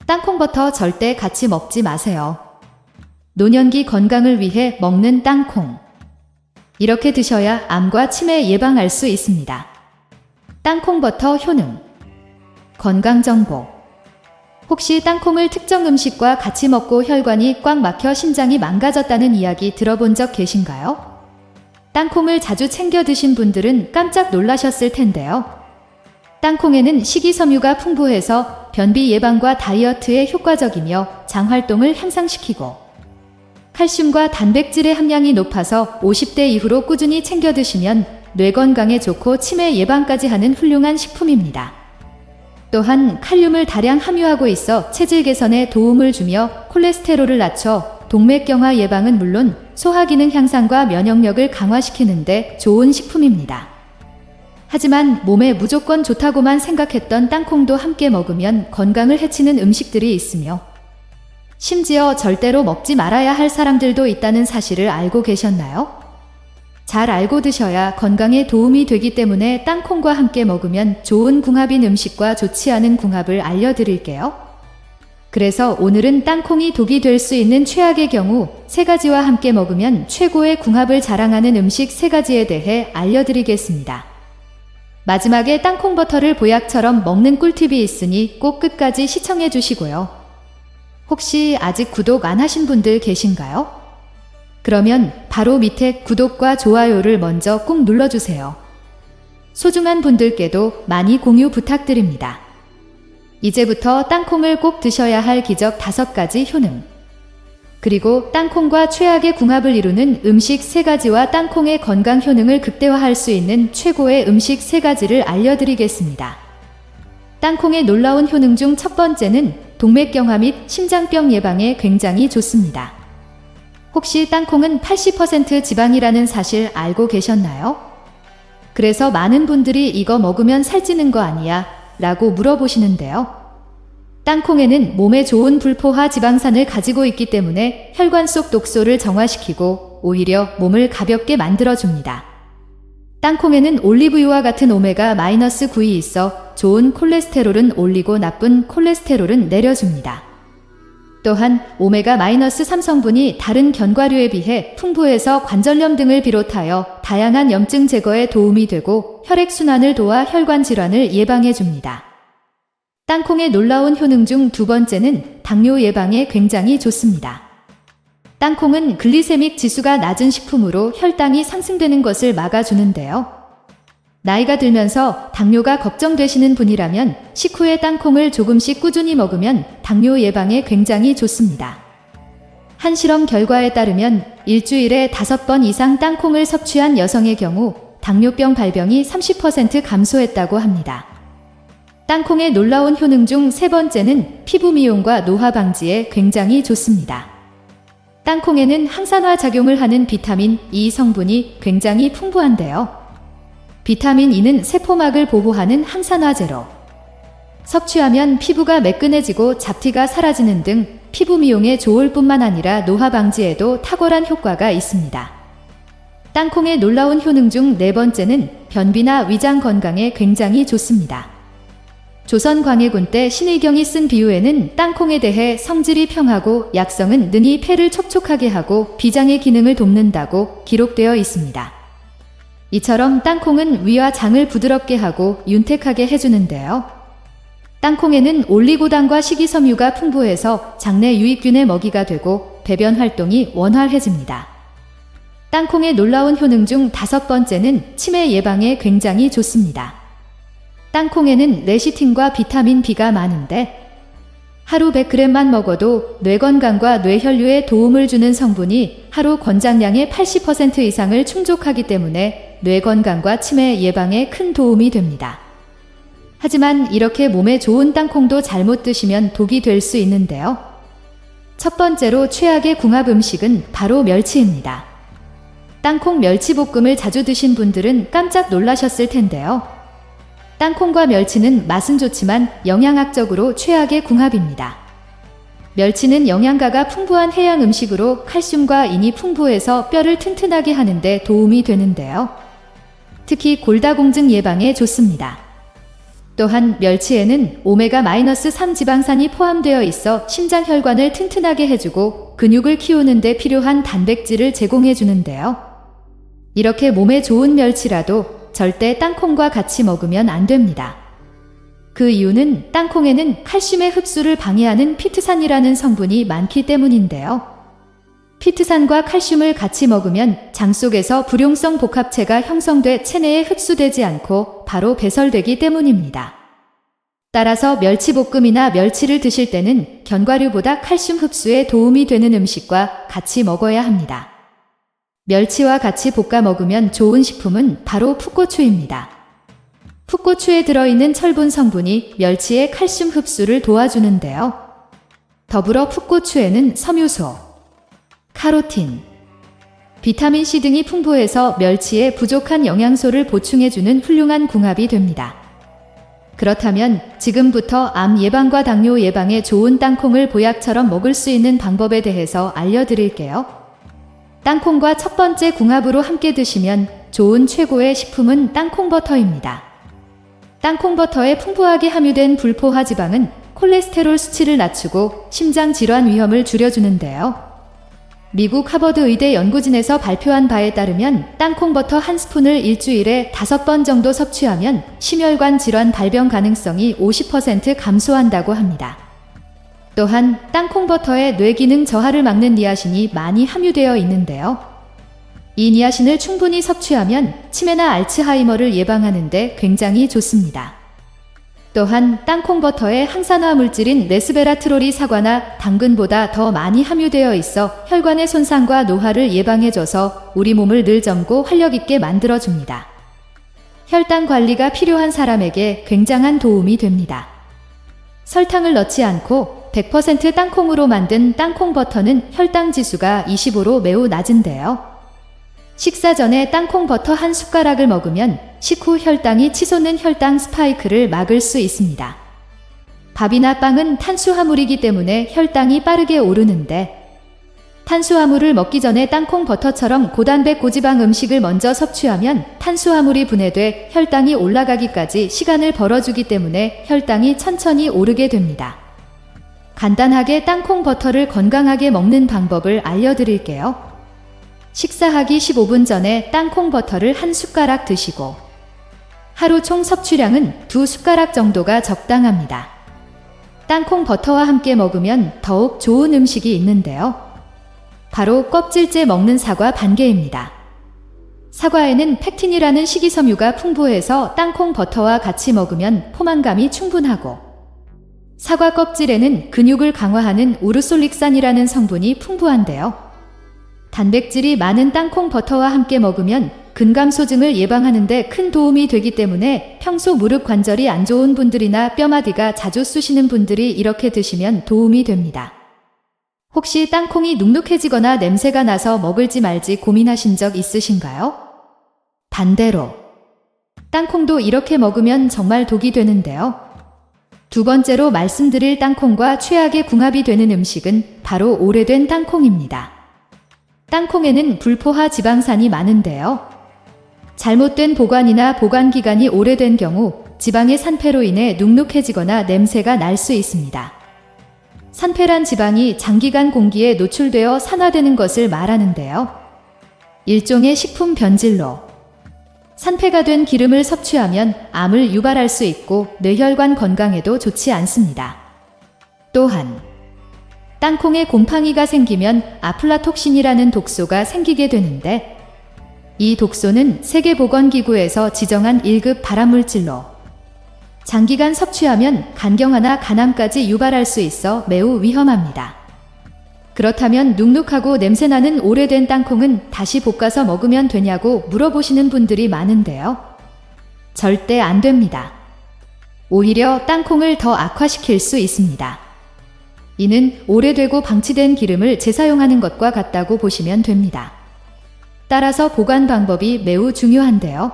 땅콩버터 절대 같이 먹지 마세요. 노년기 건강을 위해 먹는 땅콩. 이렇게 드셔야 암과 치매 예방할 수 있습니다. 땅콩버터 효능. 건강정보. 혹시 땅콩을 특정 음식과 같이 먹고 혈관이 꽉 막혀 심장이 망가졌다는 이야기 들어본 적 계신가요? 땅콩을 자주 챙겨 드신 분들은 깜짝 놀라셨을 텐데요. 땅콩에는 식이섬유가 풍부해서 변비 예방과 다이어트에 효과적이며 장 활동을 향상시키고 칼슘과 단백질의 함량이 높아서 50대 이후로 꾸준히 챙겨 드시면 뇌 건강에 좋고 치매 예방까지 하는 훌륭한 식품입니다. 또한 칼륨을 다량 함유하고 있어 체질 개선에 도움을 주며 콜레스테롤을 낮춰 동맥경화 예방은 물론 소화기능 향상과 면역력을 강화시키는 데 좋은 식품입니다. 하지만 몸에 무조건 좋다고만 생각했던 땅콩도 함께 먹으면 건강을 해치는 음식들이 있으며 심지어 절대로 먹지 말아야 할 사람들도 있다는 사실을 알고 계셨나요? 잘 알고 드셔야 건강에 도움이 되기 때문에 땅콩과 함께 먹으면 좋은 궁합인 음식과 좋지 않은 궁합을 알려드릴게요. 그래서 오늘은 땅콩이 독이 될 수 있는 최악의 경우 3가지와 함께 먹으면 최고의 궁합을 자랑하는 음식 3가지에 대해 알려드리겠습니다. 마지막에 땅콩버터를 보약처럼 먹는 꿀팁이 있으니 꼭 끝까지 시청해 주시고요. 혹시 아직 구독 안 하신 분들 계신가요? 그러면 바로 밑에 구독과 좋아요를 먼저 꼭 눌러주세요. 소중한 분들께도 많이 공유 부탁드립니다. 이제부터 땅콩을 꼭 드셔야 할 기적 5가지 효능. 그리고 땅콩과 최악의 궁합을 이루는 음식 3가지와 땅콩의 건강 효능을 극대화할 수 있는 최고의 음식 3가지를 알려드리겠습니다. 땅콩의 놀라운 효능 중 첫 번째는 동맥경화 및 심장병 예방에 굉장히 좋습니다. 혹시 땅콩은 80% 지방이라는 사실 알고 계셨나요? 그래서 많은 분들이 이거 먹으면 살찌는 거 아니야? 라고 물어보시는데요. 땅콩에는 몸에 좋은 불포화 지방산을 가지고 있기 때문에 혈관 속 독소를 정화시키고 오히려 몸을 가볍게 만들어줍니다. 땅콩에는 올리브유와 같은 오메가-9이 있어 좋은 콜레스테롤은 올리고 나쁜 콜레스테롤은 내려줍니다. 또한 오메가-3 성분이 다른 견과류에 비해 풍부해서 관절염 등을 비롯하여 다양한 염증 제거에 도움이 되고 혈액순환을 도와 혈관 질환을 예방해줍니다. 땅콩의 놀라운 효능 중 2번째는 당뇨 예방에 굉장히 좋습니다. 땅콩은 글리세믹 지수가 낮은 식품으로 혈당이 상승되는 것을 막아주는데요. 나이가 들면서 당뇨가 걱정되시는 분이라면 식후에 땅콩을 조금씩 꾸준히 먹으면 당뇨 예방에 굉장히 좋습니다. 한 실험 결과에 따르면 일주일에 5번 이상 땅콩을 섭취한 여성의 경우 당뇨병 발병이 30% 감소했다고 합니다. 땅콩의 놀라운 효능 중 3번째는 피부 미용과 노화 방지에 굉장히 좋습니다. 땅콩에는 항산화 작용을 하는 비타민 E 성분이 굉장히 풍부한데요. 비타민 E는 세포막을 보호하는 항산화제로 섭취하면 피부가 매끈해지고 잡티가 사라지는 등 피부 미용에 좋을 뿐만 아니라 노화 방지에도 탁월한 효과가 있습니다. 땅콩의 놀라운 효능 중 4번째는 변비나 위장 건강에 굉장히 좋습니다. 조선 광해군 때 신의경이 쓴 비유에는 땅콩에 대해 성질이 평하고 약성은 능히 폐를 촉촉하게 하고 비장의 기능을 돕는다고 기록되어 있습니다. 이처럼 땅콩은 위와 장을 부드럽게 하고 윤택하게 해주는데요. 땅콩에는 올리고당과 식이섬유가 풍부해서 장내 유익균의 먹이가 되고 배변 활동이 원활해집니다. 땅콩의 놀라운 효능 중 5번째는 치매 예방에 굉장히 좋습니다. 땅콩에는 레시틴과 비타민 B가 많은데 하루 100g만 먹어도 뇌 건강과 뇌혈류에 도움을 주는 성분이 하루 권장량의 80% 이상을 충족하기 때문에 뇌 건강과 치매 예방에 큰 도움이 됩니다. 하지만 이렇게 몸에 좋은 땅콩도 잘못 드시면 독이 될 수 있는데요. 첫 번째로 최악의 궁합 음식은 바로 멸치입니다. 땅콩 멸치볶음을 자주 드신 분들은 깜짝 놀라셨을 텐데요. 땅콩과 멸치는 맛은 좋지만 영양학적으로 최악의 궁합입니다. 멸치는 영양가가 풍부한 해양 음식으로 칼슘과 인이 풍부해서 뼈를 튼튼하게 하는 데 도움이 되는데요. 특히 골다공증 예방에 좋습니다. 또한 멸치에는 오메가-3 지방산이 포함되어 있어 심장 혈관을 튼튼하게 해주고 근육을 키우는 데 필요한 단백질을 제공해 주는데요. 이렇게 몸에 좋은 멸치라도 절대 땅콩과 같이 먹으면 안 됩니다. 그 이유는 땅콩에는 칼슘의 흡수를 방해하는 피트산이라는 성분이 많기 때문인데요. 피트산과 칼슘을 같이 먹으면 장 속에서 불용성 복합체가 형성돼 체내에 흡수되지 않고 바로 배설되기 때문입니다. 따라서 멸치볶음이나 멸치를 드실 때는 견과류보다 칼슘 흡수에 도움이 되는 음식과 같이 먹어야 합니다. 멸치와 같이 볶아 먹으면 좋은 식품은 바로 풋고추입니다. 풋고추에 들어있는 철분 성분이 멸치의 칼슘 흡수를 도와주는데요. 더불어 풋고추에는 섬유소, 카로틴, 비타민C 등이 풍부해서 멸치에 부족한 영양소를 보충해주는 훌륭한 궁합이 됩니다. 그렇다면 지금부터 암 예방과 당뇨 예방에 좋은 땅콩을 보약처럼 먹을 수 있는 방법에 대해서 알려드릴게요. 땅콩과 첫 번째 궁합으로 함께 드시면 좋은 최고의 식품은 땅콩버터입니다. 땅콩버터에 풍부하게 함유된 불포화 지방은 콜레스테롤 수치를 낮추고 심장 질환 위험을 줄여주는데요. 미국 하버드 의대 연구진에서 발표한 바에 따르면 땅콩버터 한 스푼을 일주일에 5번 정도 섭취하면 심혈관 질환 발병 가능성이 50% 감소한다고 합니다. 또한 땅콩버터에 뇌기능 저하를 막는 니아신이 많이 함유되어 있는데요. 이 니아신을 충분히 섭취하면 치매나 알츠하이머를 예방하는 데 굉장히 좋습니다. 또한 땅콩버터에 항산화 물질인 레스베라트롤이 사과나 당근보다 더 많이 함유되어 있어 혈관의 손상과 노화를 예방해줘서 우리 몸을 늘 젊고 활력있게 만들어줍니다. 혈당 관리가 필요한 사람에게 굉장한 도움이 됩니다. 설탕을 넣지 않고 100% 땅콩으로 만든 땅콩버터는 혈당 지수가 25로 매우 낮은데요. 식사 전에 땅콩버터 한 숟가락을 먹으면 식후 혈당이 치솟는 혈당 스파이크를 막을 수 있습니다. 밥이나 빵은 탄수화물이기 때문에 혈당이 빠르게 오르는데 탄수화물을 먹기 전에 땅콩버터처럼 고단백 고지방 음식을 먼저 섭취하면 탄수화물이 분해돼 혈당이 올라가기까지 시간을 벌어주기 때문에 혈당이 천천히 오르게 됩니다. 간단하게 땅콩버터를 건강하게 먹는 방법을 알려드릴게요. 식사하기 15분 전에 땅콩버터를 한 숟가락 드시고 하루 총 섭취량은 2숟가락 정도가 적당합니다. 땅콩버터와 함께 먹으면 더욱 좋은 음식이 있는데요. 바로 껍질째 먹는 사과 반개입니다. 사과에는 팩틴이라는 식이섬유가 풍부해서 땅콩버터와 같이 먹으면 포만감이 충분하고 사과 껍질에는 근육을 강화하는 우르솔릭산이라는 성분이 풍부한데요. 단백질이 많은 땅콩버터와 함께 먹으면 근감소증을 예방하는 데 큰 도움이 되기 때문에 평소 무릎 관절이 안 좋은 분들이나 뼈마디가 자주 쑤시는 분들이 이렇게 드시면 도움이 됩니다. 혹시 땅콩이 눅눅해지거나 냄새가 나서 먹을지 말지 고민하신 적 있으신가요? 반대로 땅콩도 이렇게 먹으면 정말 독이 되는데요. 두 번째로 말씀드릴 땅콩과 최악의 궁합이 되는 음식은 바로 오래된 땅콩입니다. 땅콩에는 불포화 지방산이 많은데요. 잘못된 보관이나 보관 기간이 오래된 경우 지방의 산패로 인해 눅눅해지거나 냄새가 날 수 있습니다. 산패란 지방이 장기간 공기에 노출되어 산화되는 것을 말하는데요. 일종의 식품 변질로 산패가 된 기름을 섭취하면 암을 유발할 수 있고 뇌혈관 건강에도 좋지 않습니다. 또한 땅콩에 곰팡이가 생기면 아플라톡신이라는 독소가 생기게 되는데 이 독소는 세계보건기구에서 지정한 1급 발암물질로 장기간 섭취하면 간경화나 간암까지 유발할 수 있어 매우 위험합니다. 그렇다면 눅눅하고 냄새나는 오래된 땅콩은 다시 볶아서 먹으면 되냐고 물어보시는 분들이 많은데요. 절대 안 됩니다. 오히려 땅콩을 더 악화시킬 수 있습니다. 이는 오래되고 방치된 기름을 재사용하는 것과 같다고 보시면 됩니다. 따라서 보관 방법이 매우 중요한데요.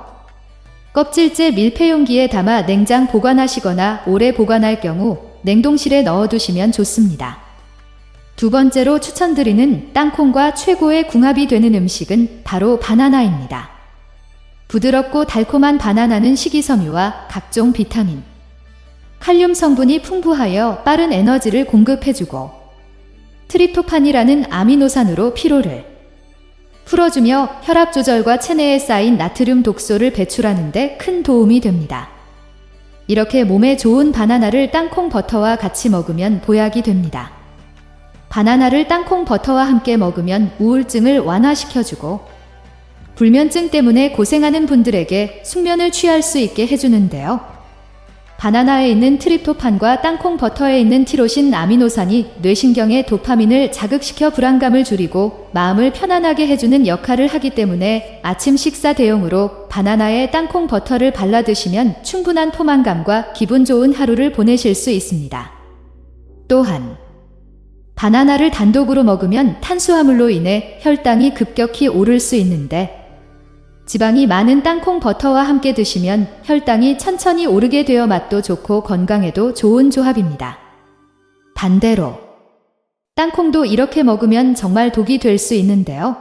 껍질째 밀폐용기에 담아 냉장 보관하시거나 오래 보관할 경우 냉동실에 넣어두시면 좋습니다. 두 번째로 추천드리는 땅콩과 최고의 궁합이 되는 음식은 바로 바나나입니다. 부드럽고 달콤한 바나나는 식이섬유와 각종 비타민, 칼륨 성분이 풍부하여 빠른 에너지를 공급해주고 트립토판이라는 아미노산으로 피로를 풀어주며 혈압 조절과 체내에 쌓인 나트륨 독소를 배출하는 데 큰 도움이 됩니다. 이렇게 몸에 좋은 바나나를 땅콩 버터와 같이 먹으면 보약이 됩니다. 바나나를 땅콩 버터와 함께 먹으면 우울증을 완화시켜주고 불면증 때문에 고생하는 분들에게 숙면을 취할 수 있게 해주는데요. 바나나에 있는 트립토판과 땅콩 버터에 있는 티로신 아미노산이 뇌신경의 도파민을 자극시켜 불안감을 줄이고 마음을 편안하게 해주는 역할을 하기 때문에 아침 식사 대용으로 바나나에 땅콩 버터를 발라 드시면 충분한 포만감과 기분 좋은 하루를 보내실 수 있습니다. 또한 바나나를 단독으로 먹으면 탄수화물로 인해 혈당이 급격히 오를 수 있는데 지방이 많은 땅콩 버터와 함께 드시면 혈당이 천천히 오르게 되어 맛도 좋고 건강에도 좋은 조합입니다. 반대로 땅콩도 이렇게 먹으면 정말 독이 될 수 있는데요.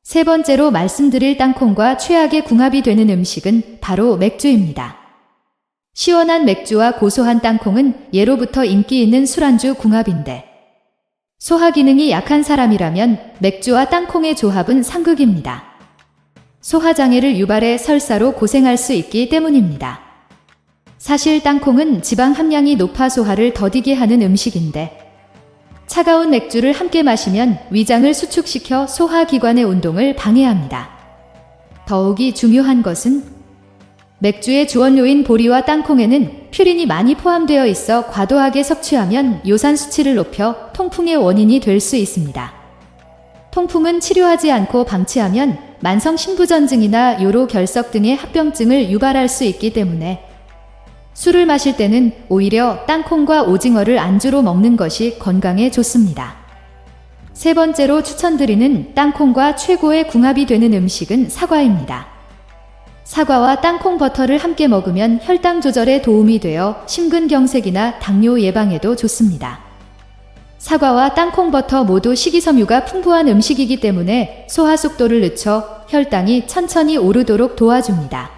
세 번째로 말씀드릴 땅콩과 최악의 궁합이 되는 음식은 바로 맥주입니다. 시원한 맥주와 고소한 땅콩은 예로부터 인기 있는 술안주 궁합인데 소화 기능이 약한 사람이라면 맥주와 땅콩의 조합은 상극입니다. 소화장애를 유발해 설사로 고생할 수 있기 때문입니다. 사실 땅콩은 지방 함량이 높아 소화를 더디게 하는 음식인데 차가운 맥주를 함께 마시면 위장을 수축시켜 소화기관의 운동을 방해합니다. 더욱이 중요한 것은 맥주의 주원료인 보리와 땅콩에는 퓨린이 많이 포함되어 있어 과도하게 섭취하면 요산 수치를 높여 통풍의 원인이 될 수 있습니다. 통풍은 치료하지 않고 방치하면 만성 신부전증이나 요로 결석 등의 합병증을 유발할 수 있기 때문에 술을 마실 때는 오히려 땅콩과 오징어를 안주로 먹는 것이 건강에 좋습니다. 세 번째로 추천드리는 땅콩과 최고의 궁합이 되는 음식은 사과입니다. 사과와 땅콩 버터를 함께 먹으면 혈당 조절에 도움이 되어 심근경색이나 당뇨 예방에도 좋습니다. 사과와 땅콩 버터 모두 식이섬유가 풍부한 음식이기 때문에 소화 속도를 늦춰 혈당이 천천히 오르도록 도와줍니다.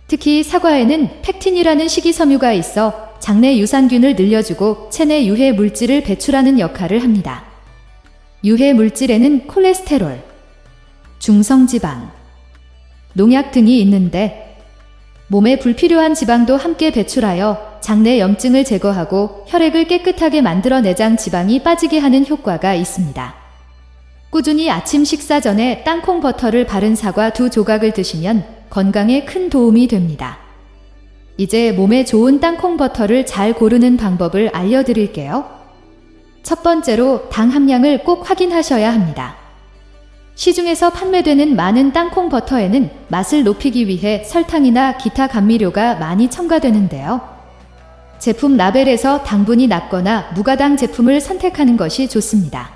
특히 사과에는 펙틴이라는 식이섬유가 있어 장내 유산균을 늘려주고 체내 유해 물질을 배출하는 역할을 합니다. 유해 물질에는 콜레스테롤, 중성지방, 농약 등이 있는데 몸에 불필요한 지방도 함께 배출하여 장내 염증을 제거하고 혈액을 깨끗하게 만들어 내장 지방이 빠지게 하는 효과가 있습니다. 꾸준히 아침 식사 전에 땅콩 버터를 바른 사과 2조각을 드시면 건강에 큰 도움이 됩니다. 이제 몸에 좋은 땅콩 버터를 잘 고르는 방법을 알려드릴게요. 첫 번째로 당 함량을 꼭 확인하셔야 합니다. 시중에서 판매되는 많은 땅콩 버터에는 맛을 높이기 위해 설탕이나 기타 감미료가 많이 첨가되는데요. 제품 라벨에서 당분이 낮거나 무가당 제품을 선택하는 것이 좋습니다.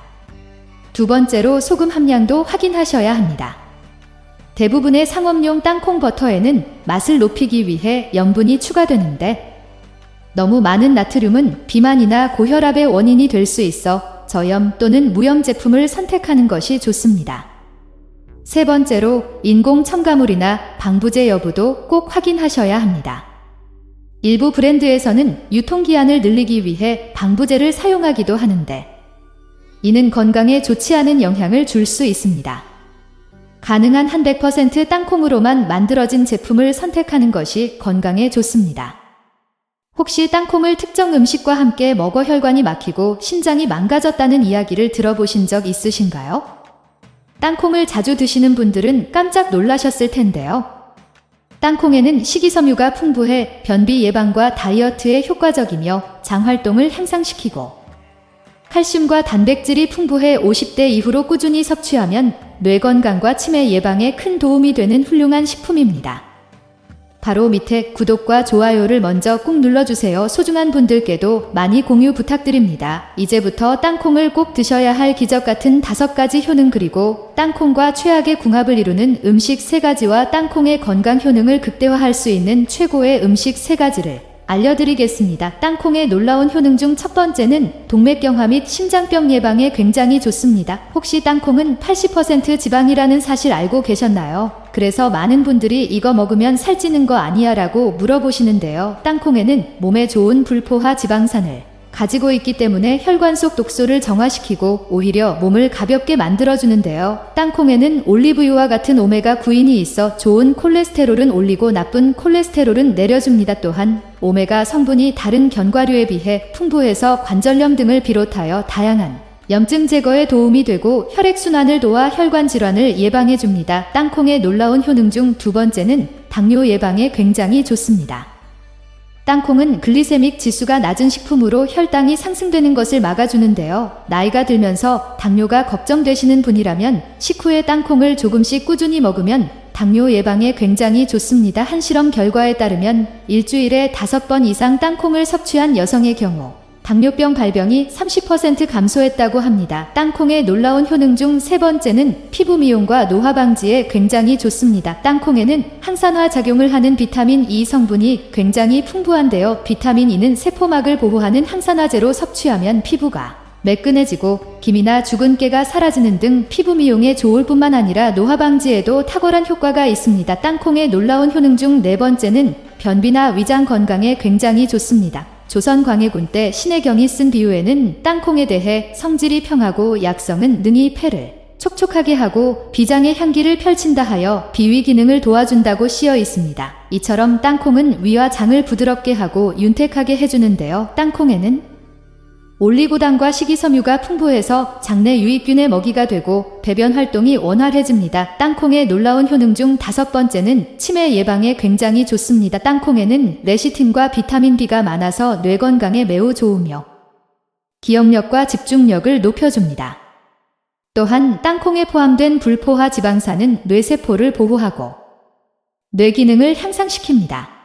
두 번째로 소금 함량도 확인하셔야 합니다. 대부분의 상업용 땅콩 버터에는 맛을 높이기 위해 염분이 추가되는데 너무 많은 나트륨은 비만이나 고혈압의 원인이 될 수 있어 저염 또는 무염 제품을 선택하는 것이 좋습니다. 세 번째로 인공 첨가물이나 방부제 여부도 꼭 확인하셔야 합니다. 일부 브랜드에서는 유통기한을 늘리기 위해 방부제를 사용하기도 하는데 이는 건강에 좋지 않은 영향을 줄 수 있습니다. 가능한 한 100% 땅콩으로만 만들어진 제품을 선택하는 것이 건강에 좋습니다. 혹시 땅콩을 특정 음식과 함께 먹어 혈관이 막히고 심장이 망가졌다는 이야기를 들어보신 적 있으신가요? 땅콩을 자주 드시는 분들은 깜짝 놀라셨을 텐데요. 땅콩에는 식이섬유가 풍부해 변비 예방과 다이어트에 효과적이며 장 활동을 향상시키고 칼슘과 단백질이 풍부해 50대 이후로 꾸준히 섭취하면 뇌 건강과 치매 예방에 큰 도움이 되는 훌륭한 식품입니다. 바로 밑에 구독과 좋아요를 먼저 꾹 눌러주세요. 소중한 분들께도 많이 공유 부탁드립니다. 이제부터 땅콩을 꼭 드셔야 할 기적 같은 5가지 효능 그리고 땅콩과 최악의 궁합을 이루는 음식 3가지와 땅콩의 건강 효능을 극대화할 수 있는 최고의 음식 3가지를 알려드리겠습니다. 땅콩의 놀라운 효능 중 첫 번째는 동맥경화 및 심장병 예방에 굉장히 좋습니다. 혹시 땅콩은 80% 지방이라는 사실 알고 계셨나요? 그래서 많은 분들이 이거 먹으면 살찌는 거 아니야 라고 물어보시는데요. 땅콩에는 몸에 좋은 불포화 지방산을 가지고 있기 때문에 혈관 속 독소를 정화시키고 오히려 몸을 가볍게 만들어주는데요. 땅콩에는 올리브유와 같은 오메가 9인이 있어 좋은 콜레스테롤은 올리고 나쁜 콜레스테롤은 내려줍니다. 또한 오메가 성분이 다른 견과류에 비해 풍부해서 관절염 등을 비롯하여 다양한 염증 제거에 도움이 되고 혈액순환을 도와 혈관 질환을 예방해줍니다. 땅콩의 놀라운 효능 중 두 번째는 당뇨 예방에 굉장히 좋습니다. 땅콩은 글리세믹 지수가 낮은 식품으로 혈당이 상승되는 것을 막아주는데요. 나이가 들면서 당뇨가 걱정되시는 분이라면 식후에 땅콩을 조금씩 꾸준히 먹으면 당뇨 예방에 굉장히 좋습니다. 한 실험 결과에 따르면 일주일에 5번 이상 땅콩을 섭취한 여성의 경우 당뇨병 발병이 30% 감소했다고 합니다. 땅콩의 놀라운 효능 중 세 번째는 피부 미용과 노화 방지에 굉장히 좋습니다. 땅콩에는 항산화 작용을 하는 비타민 E 성분이 굉장히 풍부한데요. 비타민 E는 세포막을 보호하는 항산화제로 섭취하면 피부가 매끈해지고 기미나 죽은 깨가 사라지는 등 피부 미용에 좋을 뿐만 아니라 노화 방지에도 탁월한 효과가 있습니다. 땅콩의 놀라운 효능 중 네 번째는 변비나 위장 건강에 굉장히 좋습니다. 조선 광해군 때 신혜경이 쓴 비유에는 땅콩에 대해 성질이 평하고 약성은 능히 폐를 촉촉하게 하고 비장의 향기를 펼친다 하여 비위 기능을 도와준다고 씌어 있습니다. 이처럼 땅콩은 위와 장을 부드럽게 하고 윤택하게 해주는데요. 땅콩에는 올리고당과 식이섬유가 풍부해서 장내 유익균의 먹이가 되고 배변 활동이 원활해집니다. 땅콩의 놀라운 효능 중 다섯 번째는 치매 예방에 굉장히 좋습니다. 땅콩에는 레시틴과 비타민 B가 많아서 뇌 건강에 매우 좋으며 기억력과 집중력을 높여줍니다. 또한 땅콩에 포함된 불포화 지방산은 뇌세포를 보호하고 뇌 기능을 향상시킵니다.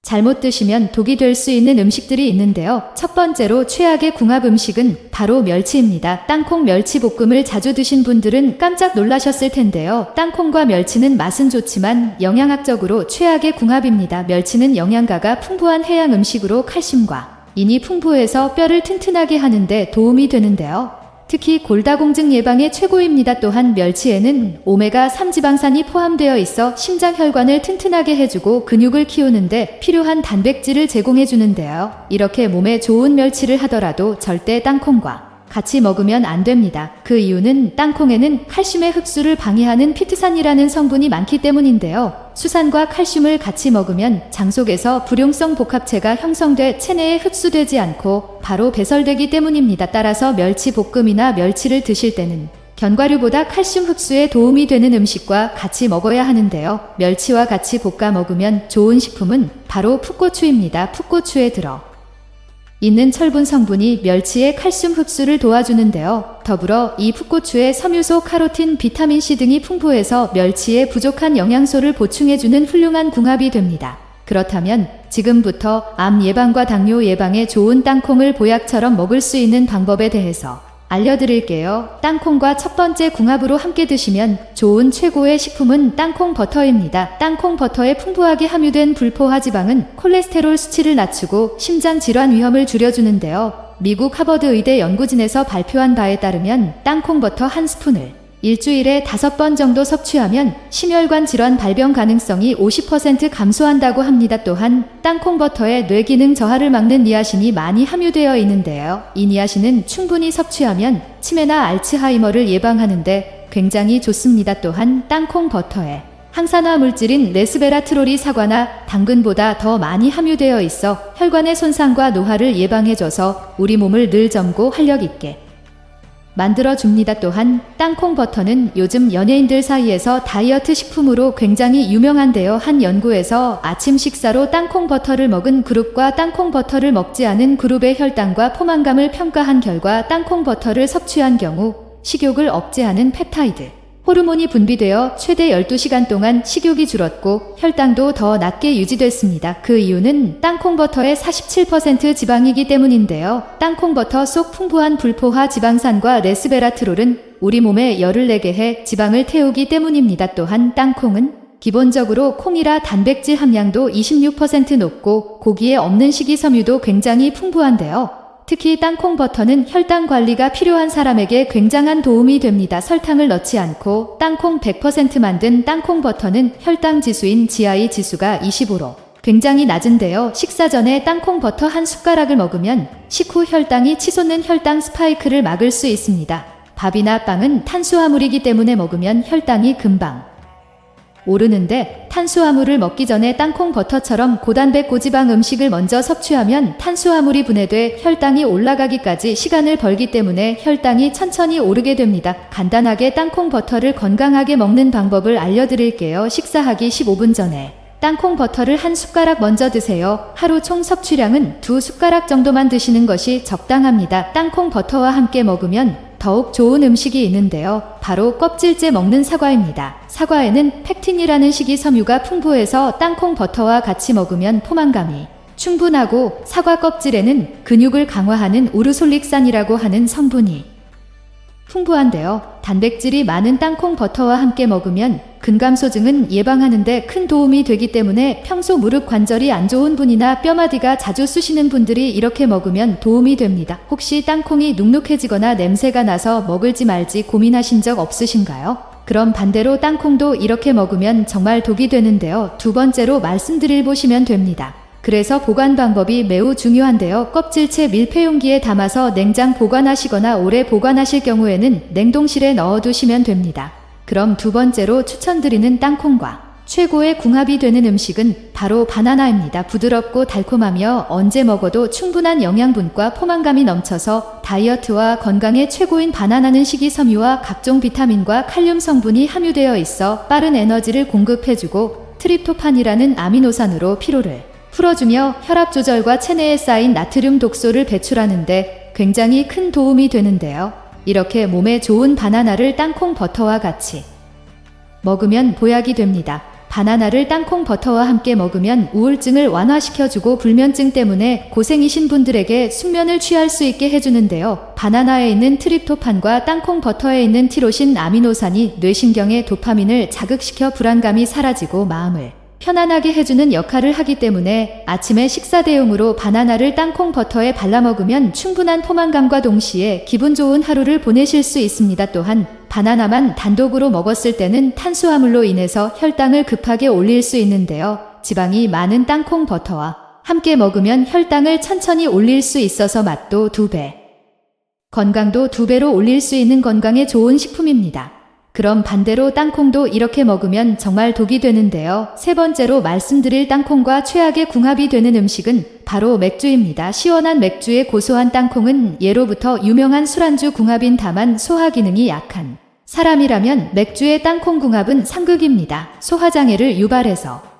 잘못 드시면 독이 될 수 있는 음식들이 있는데요. 첫 번째로 최악의 궁합 음식은 바로 멸치입니다. 땅콩 멸치 볶음을 자주 드신 분들은 깜짝 놀라셨을 텐데요. 땅콩과 멸치는 맛은 좋지만 영양학적으로 최악의 궁합입니다. 멸치는 영양가가 풍부한 해양 음식으로 칼슘과 인이 풍부해서 뼈를 튼튼하게 하는데 도움이 되는데요. 특히 골다공증 예방에 최고입니다. 또한 멸치에는 오메가3 지방산이 포함되어 있어 심장 혈관을 튼튼하게 해주고 근육을 키우는데 필요한 단백질을 제공해 주는데요. 이렇게 몸에 좋은 멸치를 하더라도 절대 땅콩과 같이 먹으면 안 됩니다. 그 이유는 땅콩에는 칼슘의 흡수를 방해하는 피트산이라는 성분이 많기 때문인데요. 수산과 칼슘을 같이 먹으면 장 속에서 불용성 복합체가 형성돼 체내에 흡수되지 않고 바로 배설되기 때문입니다. 따라서 멸치 볶음이나 멸치를 드실 때는 견과류보다 칼슘 흡수에 도움이 되는 음식과 같이 먹어야 하는데요. 멸치와 같이 볶아 먹으면 좋은 식품은 바로 풋고추입니다. 풋고추에 들어 있는 철분 성분이 멸치의 칼슘 흡수를 도와주는데요. 더불어 이 풋고추의 섬유소, 카로틴, 비타민C 등이 풍부해서 멸치에 부족한 영양소를 보충해주는 훌륭한 궁합이 됩니다. 그렇다면 지금부터 암 예방과 당뇨 예방에 좋은 땅콩을 보약처럼 먹을 수 있는 방법에 대해서 알려드릴게요. 땅콩과 첫 번째 궁합으로 함께 드시면 좋은 최고의 식품은 땅콩 버터입니다. 땅콩 버터에 풍부하게 함유된 불포화 지방은 콜레스테롤 수치를 낮추고 심장 질환 위험을 줄여주는데요. 미국 하버드 의대 연구진에서 발표한 바에 따르면 땅콩 버터 한 스푼을 일주일에 5번 정도 섭취하면 심혈관 질환 발병 가능성이 50% 감소한다고 합니다. 또한 땅콩 버터에 뇌 기능 저하를 막는 니아신이 많이 함유되어 있는데요. 이 니아신은 충분히 섭취하면 치매나 알츠하이머를 예방하는데 굉장히 좋습니다. 또한 땅콩 버터에 항산화 물질인 레스베라트롤이 사과나 당근보다 더 많이 함유되어 있어 혈관의 손상과 노화를 예방해줘서 우리 몸을 늘 젊고 활력 있게 만들어줍니다. 또한 땅콩 버터는 요즘 연예인들 사이에서 다이어트 식품으로 굉장히 유명한데요. 한 연구에서 아침 식사로 땅콩 버터를 먹은 그룹과 땅콩 버터를 먹지 않은 그룹의 혈당과 포만감을 평가한 결과 땅콩 버터를 섭취한 경우 식욕을 억제하는 펩타이드 호르몬이 분비되어 최대 12시간 동안 식욕이 줄었고 혈당도 더 낮게 유지됐습니다. 그 이유는 땅콩 버터의 47% 지방이기 때문인데요. 땅콩 버터 속 풍부한 불포화 지방산과 레스베라트롤은 우리 몸에 열을 내게 해 지방을 태우기 때문입니다. 또한 땅콩은 기본적으로 콩이라 단백질 함량도 26% 높고 고기에 없는 식이섬유도 굉장히 풍부한데요. 특히 땅콩 버터는 혈당 관리가 필요한 사람에게 굉장한 도움이 됩니다. 설탕을 넣지 않고 땅콩 100% 만든 땅콩 버터는 혈당 지수인 GI 지수가 25로 굉장히 낮은데요. 식사 전에 땅콩 버터 한 숟가락을 먹으면 식후 혈당이 치솟는 혈당 스파이크를 막을 수 있습니다. 밥이나 빵은 탄수화물이기 때문에 먹으면 혈당이 금방 오르는데 탄수화물을 먹기 전에 땅콩 버터처럼 고단백 고지방 음식을 먼저 섭취하면 탄수화물이 분해돼 혈당이 올라가기까지 시간을 벌기 때문에 혈당이 천천히 오르게 됩니다. 간단하게 땅콩 버터를 건강하게 먹는 방법을 알려드릴게요. 식사하기 15분 전에 땅콩 버터를 한 숟가락 먼저 드세요. 하루 총 섭취량은 2숟가락 정도만 드시는 것이 적당합니다. 땅콩 버터와 함께 먹으면 더욱 좋은 음식이 있는데요. 바로 껍질째 먹는 사과입니다. 사과에는 팩틴이라는 식이섬유가 풍부해서 땅콩 버터와 같이 먹으면 포만감이 충분하고 사과 껍질에는 근육을 강화하는 우르솔릭산이라고 하는 성분이 풍부한데요. 단백질이 많은 땅콩 버터와 함께 먹으면 근감소증은 예방하는 데 큰 도움이 되기 때문에 평소 무릎 관절이 안 좋은 분이나 뼈마디가 자주 쑤시는 분들이 이렇게 먹으면 도움이 됩니다. 혹시 땅콩이 눅눅해지거나 냄새가 나서 먹을지 말지 고민하신 적 없으신가요? 그럼 반대로 땅콩도 이렇게 먹으면 정말 독이 되는데요. 두 번째로 말씀드릴 보시면 됩니다. 그래서 보관 방법이 매우 중요한데요. 껍질째 밀폐용기에 담아서 냉장 보관하시거나 오래 보관하실 경우에는 냉동실에 넣어두시면 됩니다. 그럼 두 번째로 추천드리는 땅콩과 최고의 궁합이 되는 음식은 바로 바나나입니다. 부드럽고 달콤하며 언제 먹어도 충분한 영양분과 포만감이 넘쳐서 다이어트와 건강에 최고인 바나나는 식이섬유와 각종 비타민과 칼륨 성분이 함유되어 있어 빠른 에너지를 공급해주고 트립토판이라는 아미노산으로 피로를 풀어주며 혈압 조절과 체내에 쌓인 나트륨 독소를 배출하는데 굉장히 큰 도움이 되는데요. 이렇게 몸에 좋은 바나나를 땅콩 버터와 같이 먹으면 보약이 됩니다. 바나나를 땅콩 버터와 함께 먹으면 우울증을 완화시켜주고 불면증 때문에 고생이신 분들에게 숙면을 취할 수 있게 해주는데요. 바나나에 있는 트립토판과 땅콩 버터에 있는 티로신 아미노산이 뇌신경의 도파민을 자극시켜 불안감이 사라지고 마음을 편안하게 해주는 역할을 하기 때문에 아침에 식사 대용으로 바나나를 땅콩 버터에 발라 먹으면 충분한 포만감과 동시에 기분 좋은 하루를 보내실 수 있습니다. 또한 바나나만 단독으로 먹었을 때는 탄수화물로 인해서 혈당을 급하게 올릴 수 있는데요. 지방이 많은 땅콩 버터와 함께 먹으면 혈당을 천천히 올릴 수 있어서 맛도 2배, 건강도 2배로 올릴 수 있는 건강에 좋은 식품입니다. 그럼 반대로 땅콩도 이렇게 먹으면 정말 독이 되는데요. 세 번째로 말씀드릴 땅콩과 최악의 궁합이 되는 음식은 바로 맥주입니다. 시원한 맥주에 고소한 땅콩은 예로부터 유명한 술안주 궁합인 다만 소화 기능이 약한 사람이라면 맥주의 땅콩 궁합은 상극입니다. 소화장애를 유발해서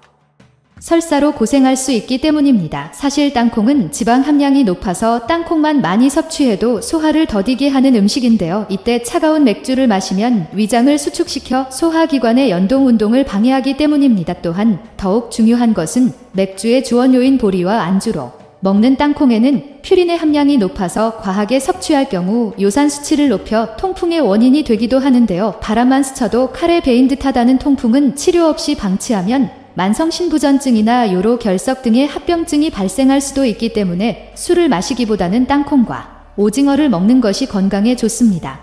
설사로 고생할 수 있기 때문입니다. 사실 땅콩은 지방 함량이 높아서 땅콩만 많이 섭취해도 소화를 더디게 하는 음식인데요. 이때 차가운 맥주를 마시면 위장을 수축시켜 소화기관의 연동 운동을 방해하기 때문입니다. 또한 더욱 중요한 것은 맥주의 주원료인 보리와 안주로 먹는 땅콩에는 퓨린의 함량이 높아서 과하게 섭취할 경우 요산 수치를 높여 통풍의 원인이 되기도 하는데요. 바람만 스쳐도 칼에 베인 듯하다는 통풍은 치료 없이 방치하면 만성신부전증이나 요로 결석 등의 합병증이 발생할 수도 있기 때문에 술을 마시기보다는 땅콩과 오징어를 먹는 것이 건강에 좋습니다.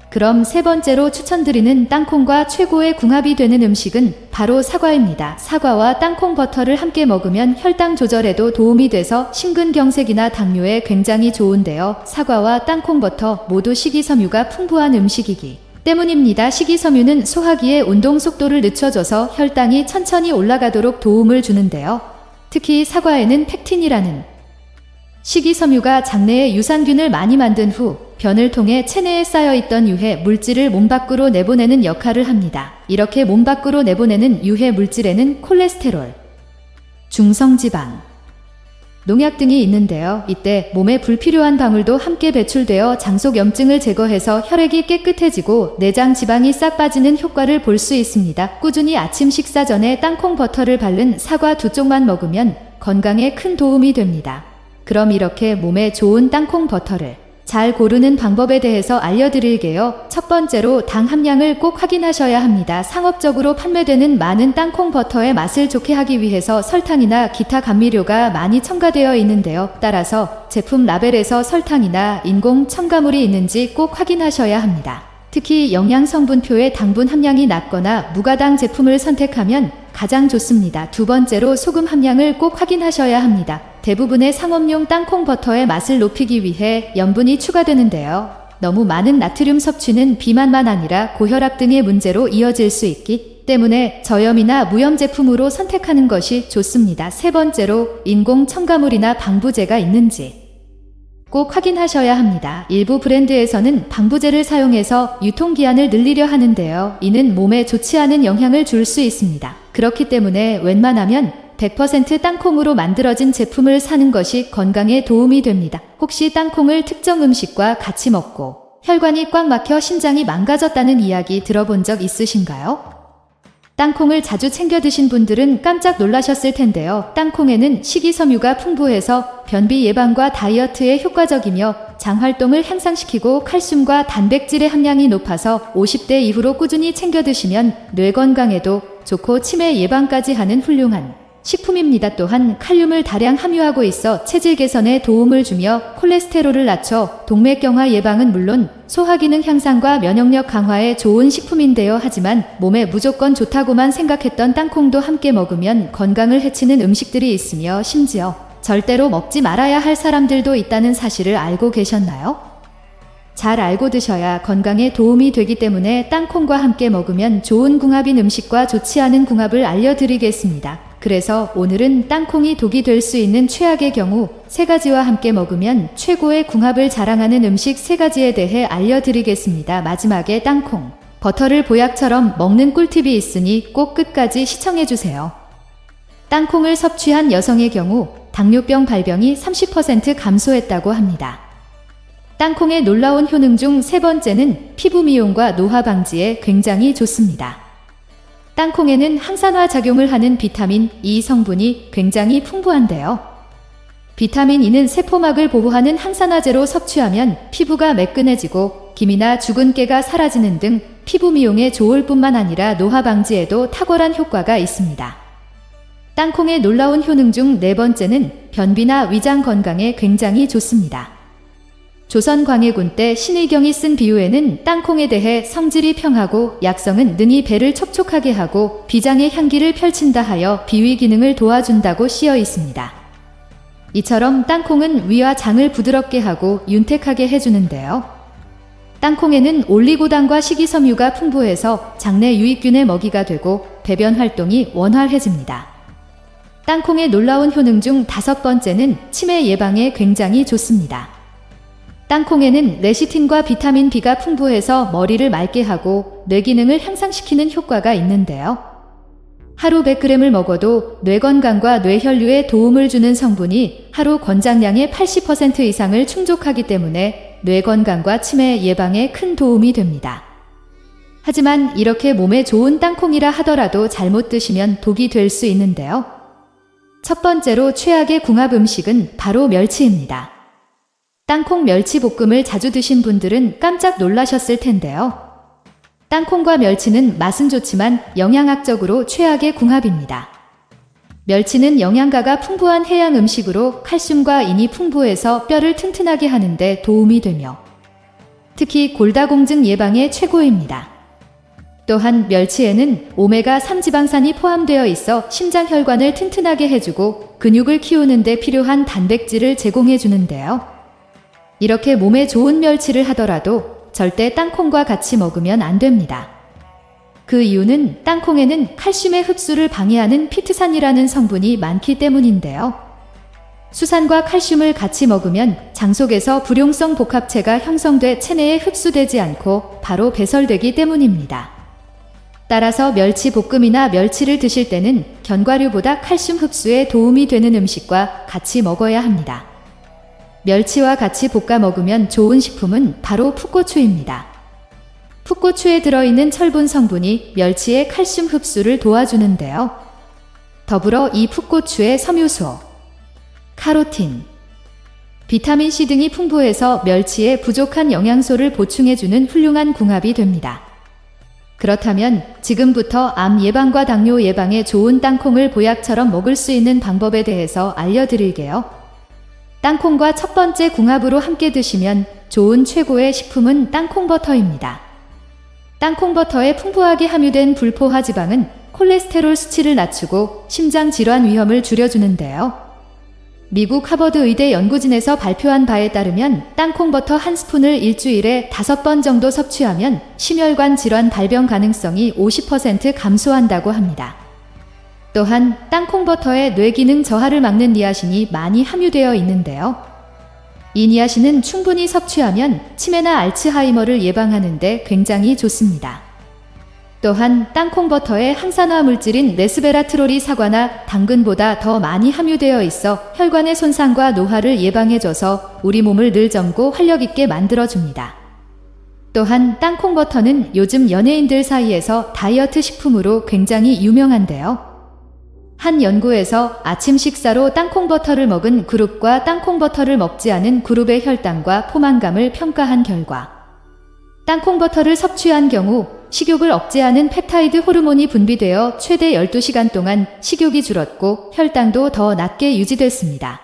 그럼 세 번째로 추천드리는 땅콩과 최고의 궁합이 되는 음식은 바로 사과입니다. 사과와 땅콩 버터를 함께 먹으면 혈당 조절에도 도움이 돼서 심근경색이나 당뇨에 굉장히 좋은데요. 사과와 땅콩 버터 모두 식이섬유가 풍부한 음식이기 때문입니다. 식이섬유는 소화기의 운동 속도를 늦춰줘서 혈당이 천천히 올라가도록 도움을 주는데요. 특히 사과에는 팩틴이라는 식이섬유가 장내에 유산균을 많이 만든 후 변을 통해 체내에 쌓여있던 유해 물질을 몸 밖으로 내보내는 역할을 합니다. 이렇게 몸 밖으로 내보내는 유해 물질에는 콜레스테롤, 중성지방, 농약 등이 있는데요. 이때 몸에 불필요한 방울도 함께 배출되어 장속염증을 제거해서 혈액이 깨끗해지고 내장 지방이 싹 빠지는 효과를 볼 수 있습니다. 꾸준히 아침 식사 전에 땅콩 버터를 바른 사과 2쪽만 먹으면 건강에 큰 도움이 됩니다. 그럼 이렇게 몸에 좋은 땅콩 버터를 잘 고르는 방법에 대해서 알려드릴게요. 첫 번째로 당 함량을 꼭 확인하셔야 합니다. 상업적으로 판매되는 많은 땅콩 버터의 맛을 좋게 하기 위해서 설탕이나 기타 감미료가 많이 첨가되어 있는데요. 따라서 제품 라벨에서 설탕이나 인공 첨가물이 있는지 꼭 확인하셔야 합니다. 특히 영양성분표에 당분 함량이 낮거나 무가당 제품을 선택하면 가장 좋습니다. 두 번째로 소금 함량을 꼭 확인하셔야 합니다. 대부분의 상업용 땅콩 버터의 맛을 높이기 위해 염분이 추가되는데요. 너무 많은 나트륨 섭취는 비만만 아니라 고혈압 등의 문제로 이어질 수 있기 때문에 저염이나 무염 제품으로 선택하는 것이 좋습니다. 세 번째로 인공 첨가물이나 방부제가 있는지 꼭 확인하셔야 합니다. 일부 브랜드에서는 방부제를 사용해서 유통기한을 늘리려 하는데요. 이는 몸에 좋지 않은 영향을 줄 수 있습니다. 그렇기 때문에 웬만하면 100% 땅콩으로 만들어진 제품을 사는 것이 건강에 도움이 됩니다. 혹시 땅콩을 특정 음식과 같이 먹고 혈관이 꽉 막혀 심장이 망가졌다는 이야기 들어본 적 있으신가요? 땅콩을 자주 챙겨 드신 분들은 깜짝 놀라셨을 텐데요. 땅콩에는 식이섬유가 풍부해서 변비 예방과 다이어트에 효과적이며 장 활동을 향상시키고 칼슘과 단백질의 함량이 높아서 50대 이후로 꾸준히 챙겨 드시면 뇌 건강에도 좋고 치매 예방까지 하는 훌륭한 식품입니다. 또한 칼륨을 다량 함유하고 있어 체질 개선에 도움을 주며 콜레스테롤을 낮춰 동맥경화 예방은 물론 소화기능 향상과 면역력 강화에 좋은 식품인데요. 하지만 몸에 무조건 좋다고만 생각했던 땅콩도 함께 먹으면 건강을 해치는 음식들이 있으며 심지어 절대로 먹지 말아야 할 사람들도 있다는 사실을 알고 계셨나요? 잘 알고 드셔야 건강에 도움이 되기 때문에 땅콩과 함께 먹으면 좋은 궁합인 음식과 좋지 않은 궁합을 알려드리겠습니다. 그래서 오늘은 땅콩이 독이 될 수 있는 최악의 경우 3가지와 함께 먹으면 최고의 궁합을 자랑하는 음식 3가지에 대해 알려드리겠습니다. 마지막에 땅콩, 버터를 보약처럼 먹는 꿀팁이 있으니 꼭 끝까지 시청해주세요. 땅콩을 섭취한 여성의 경우 당뇨병 발병이 30% 감소했다고 합니다. 땅콩의 놀라운 효능 중 3번째는 피부 미용과 노화 방지에 굉장히 좋습니다. 땅콩에는 항산화 작용을 하는 비타민 E 성분이 굉장히 풍부한데요. 비타민 E는 세포막을 보호하는 항산화제로 섭취하면 피부가 매끈해지고 기미나 죽은 깨가 사라지는 등 피부 미용에 좋을 뿐만 아니라 노화 방지에도 탁월한 효과가 있습니다. 땅콩의 놀라운 효능 중 4번째는 변비나 위장 건강에 굉장히 좋습니다. 조선 광해군 때 신의경이 쓴 비유에는 땅콩에 대해 성질이 평하고 약성은 능히 배를 촉촉하게 하고 비장의 향기를 펼친다 하여 비위 기능을 도와준다고 씌어 있습니다. 이처럼 땅콩은 위와 장을 부드럽게 하고 윤택하게 해주는데요. 땅콩에는 올리고당과 식이섬유가 풍부해서 장내 유익균의 먹이가 되고 배변 활동이 원활해집니다. 땅콩의 놀라운 효능 중 5번째는 치매 예방에 굉장히 좋습니다. 땅콩에는 레시틴과 비타민 B가 풍부해서 머리를 맑게 하고 뇌 기능을 향상시키는 효과가 있는데요. 하루 100g을 먹어도 뇌 건강과 뇌혈류에 도움을 주는 성분이 하루 권장량의 80% 이상을 충족하기 때문에 뇌 건강과 치매 예방에 큰 도움이 됩니다. 하지만 이렇게 몸에 좋은 땅콩이라 하더라도 잘못 드시면 독이 될 수 있는데요. 첫 번째로 최악의 궁합 음식은 바로 멸치입니다. 땅콩 멸치 볶음을 자주 드신 분들은 깜짝 놀라셨을 텐데요. 땅콩과 멸치는 맛은 좋지만 영양학적으로 최악의 궁합입니다. 멸치는 영양가가 풍부한 해양 음식으로 칼슘과 인이 풍부해서 뼈를 튼튼하게 하는데 도움이 되며 특히 골다공증 예방에 최고입니다. 또한 멸치에는 오메가3 지방산이 포함되어 있어 심장 혈관을 튼튼하게 해주고 근육을 키우는 데 필요한 단백질을 제공해 주는데요. 이렇게 몸에 좋은 멸치를 하더라도 절대 땅콩과 같이 먹으면 안 됩니다. 그 이유는 땅콩에는 칼슘의 흡수를 방해하는 피트산이라는 성분이 많기 때문인데요. 수산과 칼슘을 같이 먹으면 장 속에서 불용성 복합체가 형성돼 체내에 흡수되지 않고 바로 배설되기 때문입니다. 따라서 멸치 볶음이나 멸치를 드실 때는 견과류보다 칼슘 흡수에 도움이 되는 음식과 같이 먹어야 합니다. 멸치와 같이 볶아 먹으면 좋은 식품은 바로 풋고추입니다. 풋고추에 들어있는 철분 성분이 멸치의 칼슘 흡수를 도와주는데요. 더불어 이 풋고추의 섬유소, 카로틴, 비타민C 등이 풍부해서 멸치에 부족한 영양소를 보충해주는 훌륭한 궁합이 됩니다. 그렇다면 지금부터 암 예방과 당뇨 예방에 좋은 땅콩을 보약처럼 먹을 수 있는 방법에 대해서 알려드릴게요. 땅콩과 첫 번째 궁합으로 함께 드시면 좋은 최고의 식품은 땅콩버터입니다. 땅콩버터에 풍부하게 함유된 불포화 지방은 콜레스테롤 수치를 낮추고 심장 질환 위험을 줄여주는데요. 미국 하버드 의대 연구진에서 발표한 바에 따르면 땅콩버터 한 스푼을 일주일에 5번 정도 섭취하면 심혈관 질환 발병 가능성이 50% 감소한다고 합니다. 또한 땅콩버터에 뇌기능 저하를 막는 니아신이 많이 함유되어 있는데요. 이 니아신은 충분히 섭취하면 치매나 알츠하이머를 예방하는 데 굉장히 좋습니다. 또한 땅콩버터에 항산화 물질인 레스베라트롤이 사과나 당근보다 더 많이 함유되어 있어 혈관의 손상과 노화를 예방해줘서 우리 몸을 늘 젊고 활력있게 만들어줍니다. 또한 땅콩버터는 요즘 연예인들 사이에서 다이어트 식품으로 굉장히 유명한데요. 한 연구에서 아침 식사로 땅콩버터를 먹은 그룹과 땅콩버터를 먹지 않은 그룹의 혈당과 포만감을 평가한 결과 땅콩버터를 섭취한 경우 식욕을 억제하는 펩타이드 호르몬이 분비되어 최대 12시간 동안 식욕이 줄었고 혈당도 더 낮게 유지됐습니다.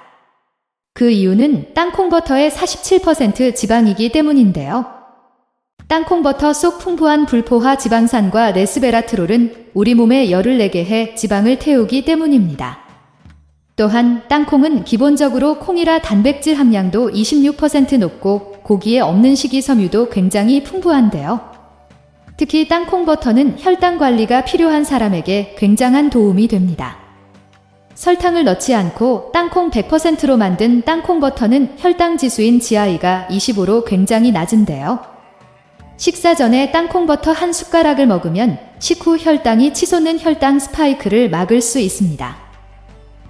그 이유는 땅콩버터의 47% 지방이기 때문인데요. 땅콩버터 속 풍부한 불포화 지방산과 레스베라트롤은 우리 몸에 열을 내게 해 지방을 태우기 때문입니다. 또한 땅콩은 기본적으로 콩이라 단백질 함량도 26% 높고 고기에 없는 식이섬유도 굉장히 풍부한데요. 특히 땅콩버터는 혈당 관리가 필요한 사람에게 굉장한 도움이 됩니다. 설탕을 넣지 않고 땅콩 100%로 만든 땅콩버터는 혈당 지수인 GI가 25로 굉장히 낮은데요. 식사 전에 땅콩버터 한 숟가락을 먹으면 식후 혈당이 치솟는 혈당 스파이크를 막을 수 있습니다.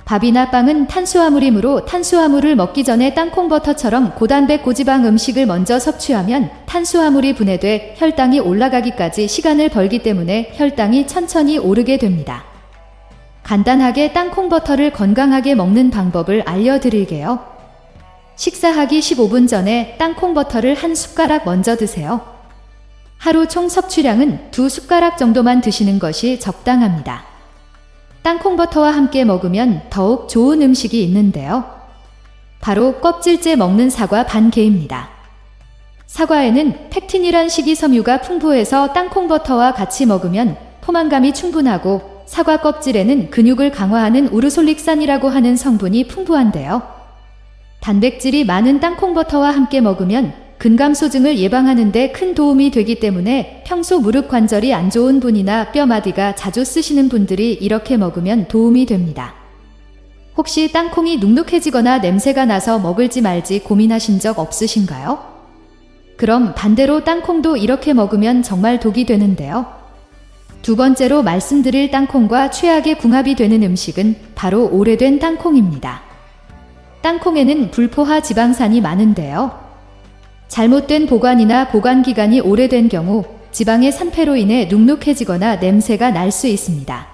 밥이나 빵은 탄수화물이므로 탄수화물을 먹기 전에 땅콩버터처럼 고단백 고지방 음식을 먼저 섭취하면 탄수화물이 분해돼 혈당이 올라가기까지 시간을 벌기 때문에 혈당이 천천히 오르게 됩니다. 간단하게 땅콩버터를 건강하게 먹는 방법을 알려드릴게요. 식사하기 15분 전에 땅콩버터를 한 숟가락 먼저 드세요. 하루 총 섭취량은 2숟가락 정도만 드시는 것이 적당합니다. 땅콩버터와 함께 먹으면 더욱 좋은 음식이 있는데요. 바로 껍질째 먹는 사과 반 개입니다. 사과에는 팩틴이란 식이섬유가 풍부해서 땅콩버터와 같이 먹으면 포만감이 충분하고 사과 껍질에는 근육을 강화하는 우르솔릭산이라고 하는 성분이 풍부한데요. 단백질이 많은 땅콩버터와 함께 먹으면 근감소증을 예방하는 데 큰 도움이 되기 때문에 평소 무릎 관절이 안 좋은 분이나 뼈마디가 자주 쓰시는 분들이 이렇게 먹으면 도움이 됩니다. 혹시 땅콩이 눅눅해지거나 냄새가 나서 먹을지 말지 고민하신 적 없으신가요? 그럼 반대로 땅콩도 이렇게 먹으면 정말 독이 되는데요. 두 번째로 말씀드릴 땅콩과 최악의 궁합이 되는 음식은 바로 오래된 땅콩입니다. 땅콩에는 불포화 지방산이 많은데요. 잘못된 보관이나 보관 기간이 오래된 경우 지방의 산패로 인해 눅눅해지거나 냄새가 날 수 있습니다.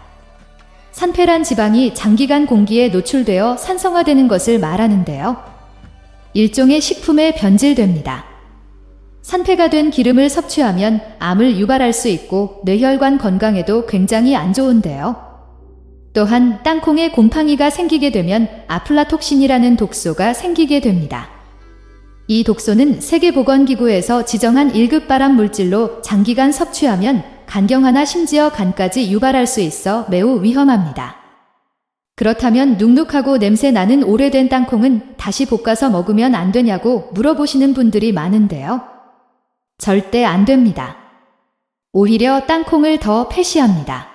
산패란 지방이 장기간 공기에 노출되어 산성화되는 것을 말하는데요. 일종의 식품에 변질됩니다. 산패가 된 기름을 섭취하면 암을 유발할 수 있고 뇌혈관 건강에도 굉장히 안 좋은데요. 또한 땅콩에 곰팡이가 생기게 되면 아플라톡신이라는 독소가 생기게 됩니다. 이 독소는 세계보건기구에서 지정한 1급 발암 물질로 장기간 섭취하면 간경화나 심지어 간까지 유발할 수 있어 매우 위험합니다. 그렇다면 눅눅하고 냄새 나는 오래된 땅콩은 다시 볶아서 먹으면 안 되냐고 물어보시는 분들이 많은데요. 절대 안 됩니다. 오히려 땅콩을 더 폐시합니다.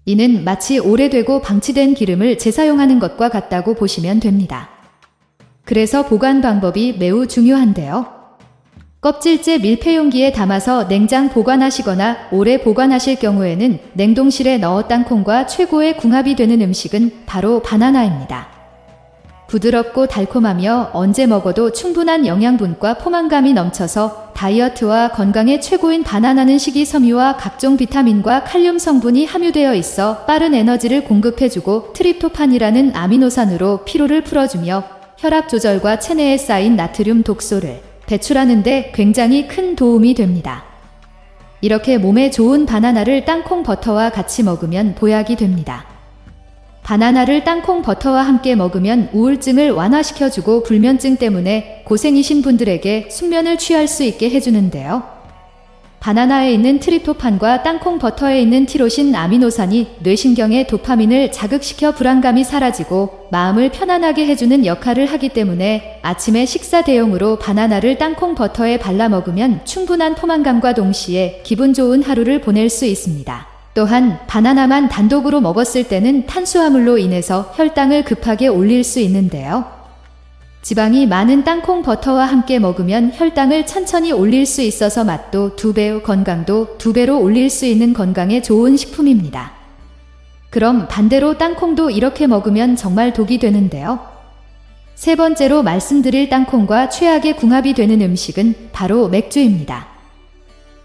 이는 마치 오래되고 방치된 기름을 재사용하는 것과 같다고 보시면 됩니다. 그래서 보관 방법이 매우 중요한데요. 껍질째 밀폐용기에 담아서 냉장 보관하시거나 오래 보관하실 경우에는 냉동실에 넣어 땅콩과 최고의 궁합이 되는 음식은 바로 바나나입니다. 부드럽고 달콤하며 언제 먹어도 충분한 영양분과 포만감이 넘쳐서 다이어트와 건강에 최고인 바나나는 식이섬유와 각종 비타민과 칼륨 성분이 함유되어 있어 빠른 에너지를 공급해주고 트립토판이라는 아미노산으로 피로를 풀어주며 혈압 조절과 체내에 쌓인 나트륨 독소를 배출하는 데 굉장히 큰 도움이 됩니다. 이렇게 몸에 좋은 바나나를 땅콩 버터와 같이 먹으면 보약이 됩니다. 바나나를 땅콩 버터와 함께 먹으면 우울증을 완화시켜주고 불면증 때문에 고생이신 분들에게 숙면을 취할 수 있게 해주는데요. 바나나에 있는 트립토판과 땅콩 버터에 있는 티로신 아미노산이 뇌신경의 도파민을 자극시켜 불안감이 사라지고 마음을 편안하게 해주는 역할을 하기 때문에 아침에 식사 대용으로 바나나를 땅콩 버터에 발라 먹으면 충분한 포만감과 동시에 기분 좋은 하루를 보낼 수 있습니다. 또한 바나나만 단독으로 먹었을 때는 탄수화물로 인해서 혈당을 급하게 올릴 수 있는데요. 지방이 많은 땅콩 버터와 함께 먹으면 혈당을 천천히 올릴 수 있어서 맛도 2배, 건강도 2배로 올릴 수 있는 건강에 좋은 식품입니다. 그럼 반대로 땅콩도 이렇게 먹으면 정말 독이 되는데요. 세 번째로 말씀드릴 땅콩과 최악의 궁합이 되는 음식은 바로 맥주입니다.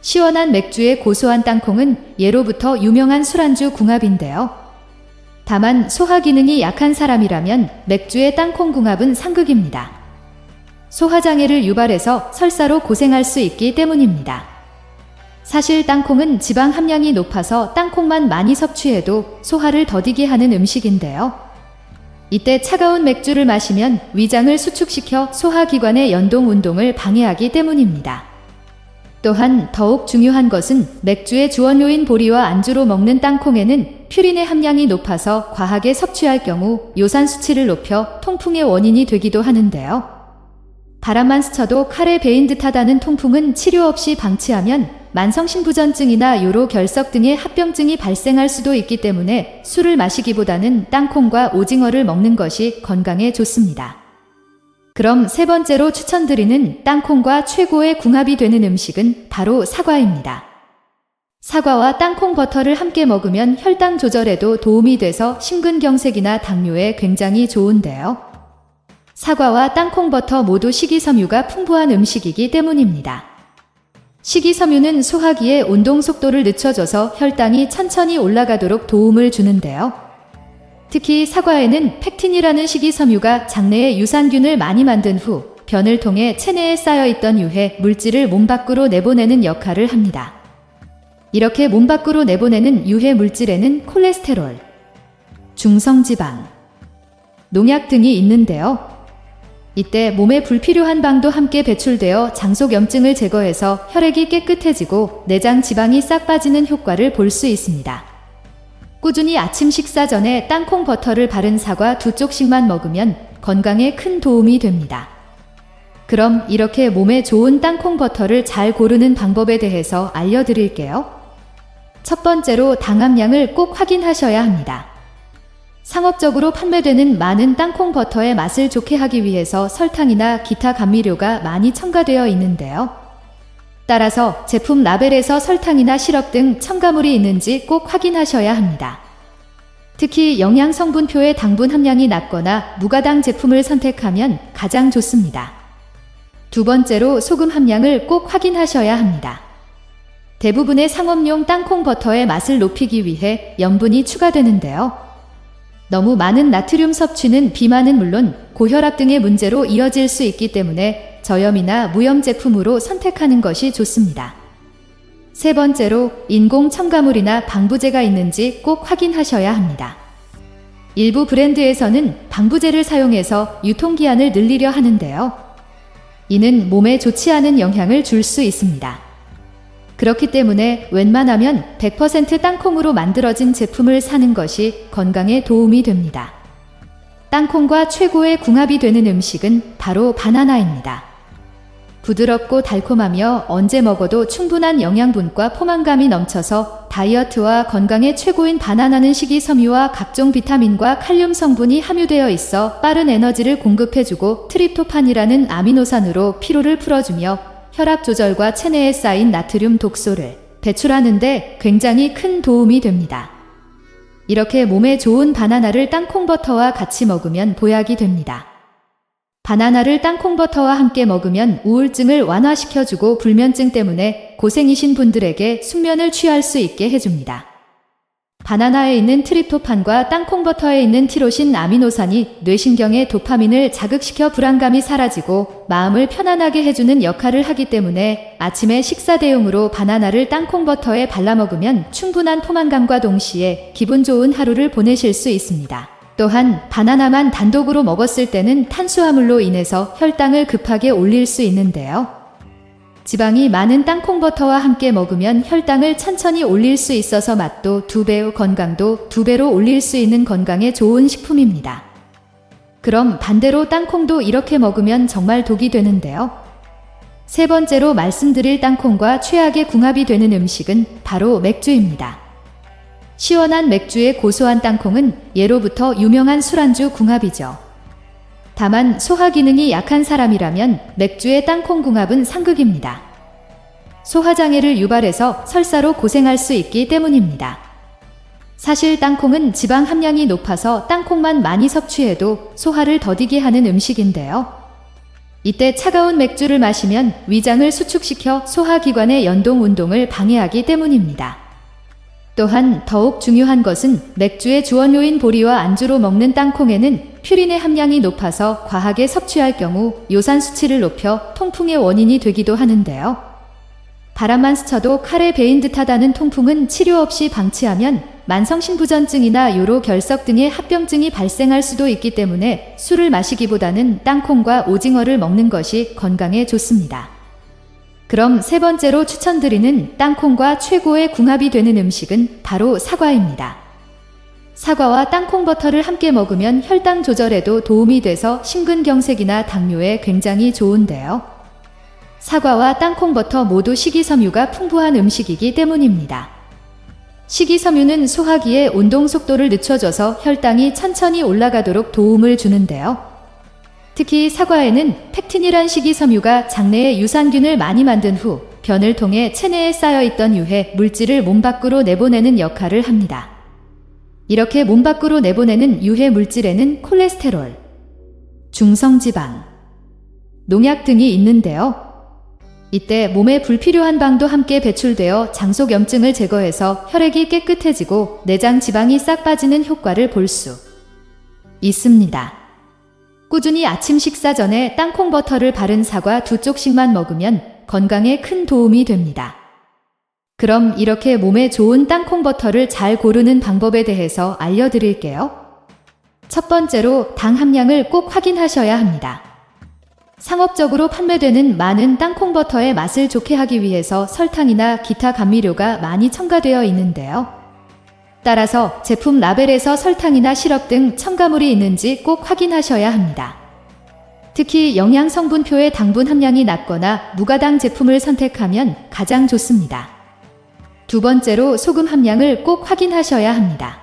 시원한 맥주에 고소한 땅콩은 예로부터 유명한 술안주 궁합인데요. 다만 소화 기능이 약한 사람이라면 맥주의 땅콩 궁합은 상극입니다. 소화장애를 유발해서 설사로 고생할 수 있기 때문입니다. 사실 땅콩은 지방 함량이 높아서 땅콩만 많이 섭취해도 소화를 더디게 하는 음식인데요. 이때 차가운 맥주를 마시면 위장을 수축시켜 소화기관의 연동 운동을 방해하기 때문입니다. 또한 더욱 중요한 것은 맥주의 주원료인 보리와 안주로 먹는 땅콩에는 퓨린의 함량이 높아서 과하게 섭취할 경우 요산 수치를 높여 통풍의 원인이 되기도 하는데요. 바람만 스쳐도 칼에 베인 듯하다는 통풍은 치료 없이 방치하면 만성신부전증이나 요로 결석 등의 합병증이 발생할 수도 있기 때문에 술을 마시기보다는 땅콩과 오징어를 먹는 것이 건강에 좋습니다. 그럼 세 번째로 추천드리는 땅콩과 최고의 궁합이 되는 음식은 바로 사과입니다. 사과와 땅콩 버터를 함께 먹으면 혈당 조절에도 도움이 돼서 심근경색이나 당뇨에 굉장히 좋은데요. 사과와 땅콩 버터 모두 식이섬유가 풍부한 음식이기 때문입니다. 식이섬유는 소화기의 운동 속도를 늦춰줘서 혈당이 천천히 올라가도록 도움을 주는데요. 특히 사과에는 팩틴이라는 식이섬유가 장내에 유산균을 많이 만든 후 변을 통해 체내에 쌓여있던 유해 물질을 몸 밖으로 내보내는 역할을 합니다. 이렇게 몸 밖으로 내보내는 유해 물질에는 콜레스테롤, 중성지방, 농약 등이 있는데요. 이때 몸에 불필요한 방도 함께 배출되어 장속염증을 제거해서 혈액이 깨끗해지고 내장 지방이 싹 빠지는 효과를 볼 수 있습니다. 꾸준히 아침 식사 전에 땅콩 버터를 바른 사과 2쪽씩만 먹으면 건강에 큰 도움이 됩니다. 그럼 이렇게 몸에 좋은 땅콩 버터를 잘 고르는 방법에 대해서 알려드릴게요. 첫 번째로 당 함량을 꼭 확인하셔야 합니다. 상업적으로 판매되는 많은 땅콩 버터의 맛을 좋게 하기 위해서 설탕이나 기타 감미료가 많이 첨가되어 있는데요. 따라서 제품 라벨에서 설탕이나 시럽 등 첨가물이 있는지 꼭 확인하셔야 합니다. 특히 영양성분표의 당분 함량이 낮거나 무가당 제품을 선택하면 가장 좋습니다. 두 번째로 소금 함량을 꼭 확인하셔야 합니다. 대부분의 상업용 땅콩 버터의 맛을 높이기 위해 염분이 추가되는데요. 너무 많은 나트륨 섭취는 비만은 물론 고혈압 등의 문제로 이어질 수 있기 때문에 저염이나 무염 제품으로 선택하는 것이 좋습니다. 세 번째로 인공 첨가물이나 방부제가 있는지 꼭 확인하셔야 합니다. 일부 브랜드에서는 방부제를 사용해서 유통기한을 늘리려 하는데요. 이는 몸에 좋지 않은 영향을 줄 수 있습니다. 그렇기 때문에 웬만하면 100% 땅콩으로 만들어진 제품을 사는 것이 건강에 도움이 됩니다. 땅콩과 최고의 궁합이 되는 음식은 바로 바나나입니다. 부드럽고 달콤하며 언제 먹어도 충분한 영양분과 포만감이 넘쳐서 다이어트와 건강에 최고인 바나나는 식이섬유와 각종 비타민과 칼륨 성분이 함유되어 있어 빠른 에너지를 공급해주고 트립토판이라는 아미노산으로 피로를 풀어주며 혈압 조절과 체내에 쌓인 나트륨 독소를 배출하는 데 굉장히 큰 도움이 됩니다. 이렇게 몸에 좋은 바나나를 땅콩 버터와 같이 먹으면 보약이 됩니다. 바나나를 땅콩 버터와 함께 먹으면 우울증을 완화시켜주고 불면증 때문에 고생이신 분들에게 숙면을 취할 수 있게 해줍니다. 바나나에 있는 트립토판과 땅콩버터에 있는 티로신 아미노산이 뇌신경의 도파민을 자극시켜 불안감이 사라지고 마음을 편안하게 해주는 역할을 하기 때문에 아침에 식사 대용으로 바나나를 땅콩버터에 발라 먹으면 충분한 포만감과 동시에 기분 좋은 하루를 보내실 수 있습니다. 또한 바나나만 단독으로 먹었을 때는 탄수화물로 인해서 혈당을 급하게 올릴 수 있는데요. 지방이 많은 땅콩버터와 함께 먹으면 혈당을 천천히 올릴 수 있어서 맛도 2배, 건강도 2배로 올릴 수 있는 건강에 좋은 식품입니다. 그럼 반대로 땅콩도 이렇게 먹으면 정말 독이 되는데요. 세 번째로 말씀드릴 땅콩과 최악의 궁합이 되는 음식은 바로 맥주입니다. 시원한 맥주에 고소한 땅콩은 예로부터 유명한 술안주 궁합이죠. 다만 소화 기능이 약한 사람이라면 맥주의 땅콩 궁합은 상극입니다. 소화장애를 유발해서 설사로 고생할 수 있기 때문입니다. 사실 땅콩은 지방 함량이 높아서 땅콩만 많이 섭취해도 소화를 더디게 하는 음식인데요. 이때 차가운 맥주를 마시면 위장을 수축시켜 소화기관의 연동 운동을 방해하기 때문입니다. 또한 더욱 중요한 것은 맥주의 주원료인 보리와 안주로 먹는 땅콩에는 퓨린의 함량이 높아서 과하게 섭취할 경우 요산 수치를 높여 통풍의 원인이 되기도 하는데요. 바람만 스쳐도 칼에 베인 듯하다는 통풍은 치료 없이 방치하면 만성신부전증이나 요로 결석 등의 합병증이 발생할 수도 있기 때문에 술을 마시기보다는 땅콩과 오징어를 먹는 것이 건강에 좋습니다. 그럼 세 번째로 추천드리는 땅콩과 최고의 궁합이 되는 음식은 바로 사과입니다. 사과와 땅콩버터를 함께 먹으면 혈당 조절에도 도움이 돼서 심근경색이나 당뇨에 굉장히 좋은데요. 사과와 땅콩버터 모두 식이섬유가 풍부한 음식이기 때문입니다. 식이섬유는 소화기의 운동 속도를 늦춰줘서 혈당이 천천히 올라가도록 도움을 주는데요. 특히 사과에는 팩틴이란 식이섬유가 장내에 유산균을 많이 만든 후 변을 통해 체내에 쌓여있던 유해 물질을 몸 밖으로 내보내는 역할을 합니다. 이렇게 몸 밖으로 내보내는 유해 물질에는 콜레스테롤, 중성지방, 농약 등이 있는데요. 이때 몸에 불필요한 방도 함께 배출되어 장속염증을 제거해서 혈액이 깨끗해지고 내장 지방이 싹 빠지는 효과를 볼 수 있습니다. 꾸준히 아침 식사 전에 땅콩버터를 바른 사과 2쪽씩만 먹으면 건강에 큰 도움이 됩니다. 그럼 이렇게 몸에 좋은 땅콩버터를 잘 고르는 방법에 대해서 알려드릴게요. 첫 번째로 당 함량을 꼭 확인하셔야 합니다. 상업적으로 판매되는 많은 땅콩버터의 맛을 좋게 하기 위해서 설탕이나 기타 감미료가 많이 첨가되어 있는데요. 따라서 제품 라벨에서 설탕이나 시럽 등 첨가물이 있는지 꼭 확인하셔야 합니다. 특히 영양성분표의 당분 함량이 낮거나 무가당 제품을 선택하면 가장 좋습니다. 두 번째로 소금 함량을 꼭 확인하셔야 합니다.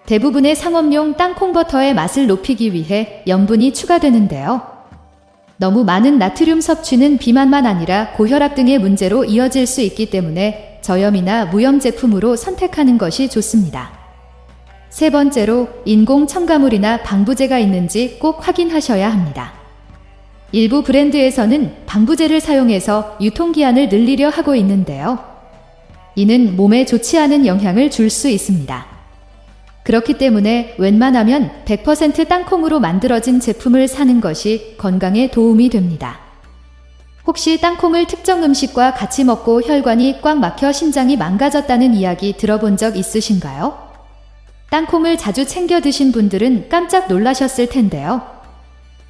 대부분의 상업용 땅콩버터의 맛을 높이기 위해 염분이 추가되는데요. 너무 많은 나트륨 섭취는 비만만 아니라 고혈압 등의 문제로 이어질 수 있기 때문에 저염이나 무염 제품으로 선택하는 것이 좋습니다. 세 번째로 인공 첨가물이나 방부제가 있는지 꼭 확인하셔야 합니다. 일부 브랜드에서는 방부제를 사용해서 유통기한을 늘리려 하고 있는데요. 이는 몸에 좋지 않은 영향을 줄 수 있습니다. 그렇기 때문에 웬만하면 100% 땅콩으로 만들어진 제품을 사는 것이 건강에 도움이 됩니다. 혹시 땅콩을 특정 음식과 같이 먹고 혈관이 꽉 막혀 심장이 망가졌다는 이야기 들어본 적 있으신가요? 땅콩을 자주 챙겨 드신 분들은 깜짝 놀라셨을 텐데요.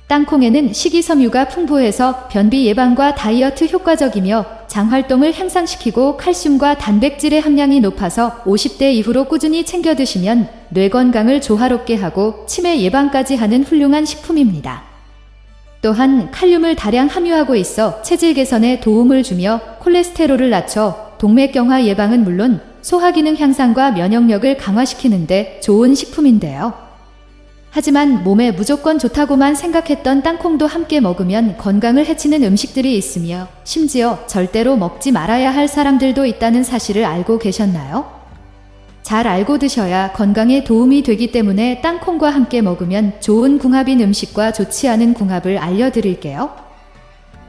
땅콩에는 식이섬유가 풍부해서 변비 예방과 다이어트 효과적이며 장 활동을 향상시키고 칼슘과 단백질의 함량이 높아서 50대 이후로 꾸준히 챙겨 드시면 뇌 건강을 조화롭게 하고 치매 예방까지 하는 훌륭한 식품입니다. 또한 칼륨을 다량 함유하고 있어 체질 개선에 도움을 주며 콜레스테롤을 낮춰 동맥경화 예방은 물론 소화기능 향상과 면역력을 강화시키는 데 좋은 식품인데요. 하지만 몸에 무조건 좋다고만 생각했던 땅콩도 함께 먹으면 건강을 해치는 음식들이 있으며 심지어 절대로 먹지 말아야 할 사람들도 있다는 사실을 알고 계셨나요? 잘 알고 드셔야 건강에 도움이 되기 때문에 땅콩과 함께 먹으면 좋은 궁합인 음식과 좋지 않은 궁합을 알려드릴게요.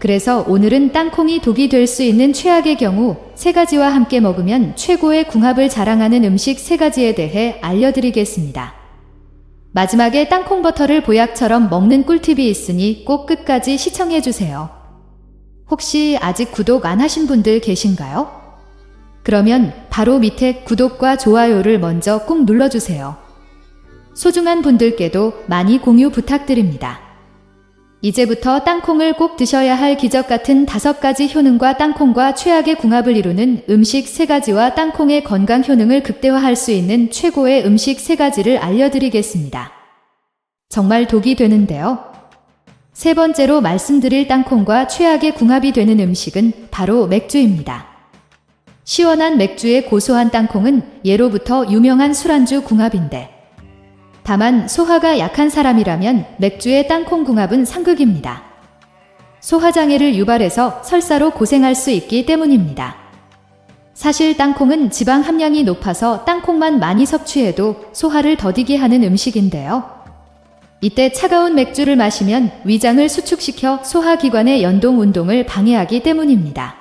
그래서 오늘은 땅콩이 독이 될 수 있는 최악의 경우 3가지와 함께 먹으면 최고의 궁합을 자랑하는 음식 3가지에 대해 알려드리겠습니다. 마지막에 땅콩버터를 보약처럼 먹는 꿀팁이 있으니 꼭 끝까지 시청해주세요. 혹시 아직 구독 안 하신 분들 계신가요? 그러면 바로 밑에 구독과 좋아요를 먼저 꼭 눌러주세요. 소중한 분들께도 많이 공유 부탁드립니다. 이제부터 땅콩을 꼭 드셔야 할 기적 같은 5가지 효능과 땅콩과 최악의 궁합을 이루는 음식 3가지와 땅콩의 건강 효능을 극대화할 수 있는 최고의 음식 3가지를 알려드리겠습니다. 정말 독이 되는데요. 3번째로 말씀드릴 땅콩과 최악의 궁합이 되는 음식은 바로 맥주입니다. 시원한 맥주에 고소한 땅콩은 예로부터 유명한 술안주 궁합인데 다만 소화가 약한 사람이라면 맥주의 땅콩 궁합은 상극입니다. 소화장애를 유발해서 설사로 고생할 수 있기 때문입니다. 사실 땅콩은 지방 함량이 높아서 땅콩만 많이 섭취해도 소화를 더디게 하는 음식인데요. 이때 차가운 맥주를 마시면 위장을 수축시켜 소화기관의 연동 운동을 방해하기 때문입니다.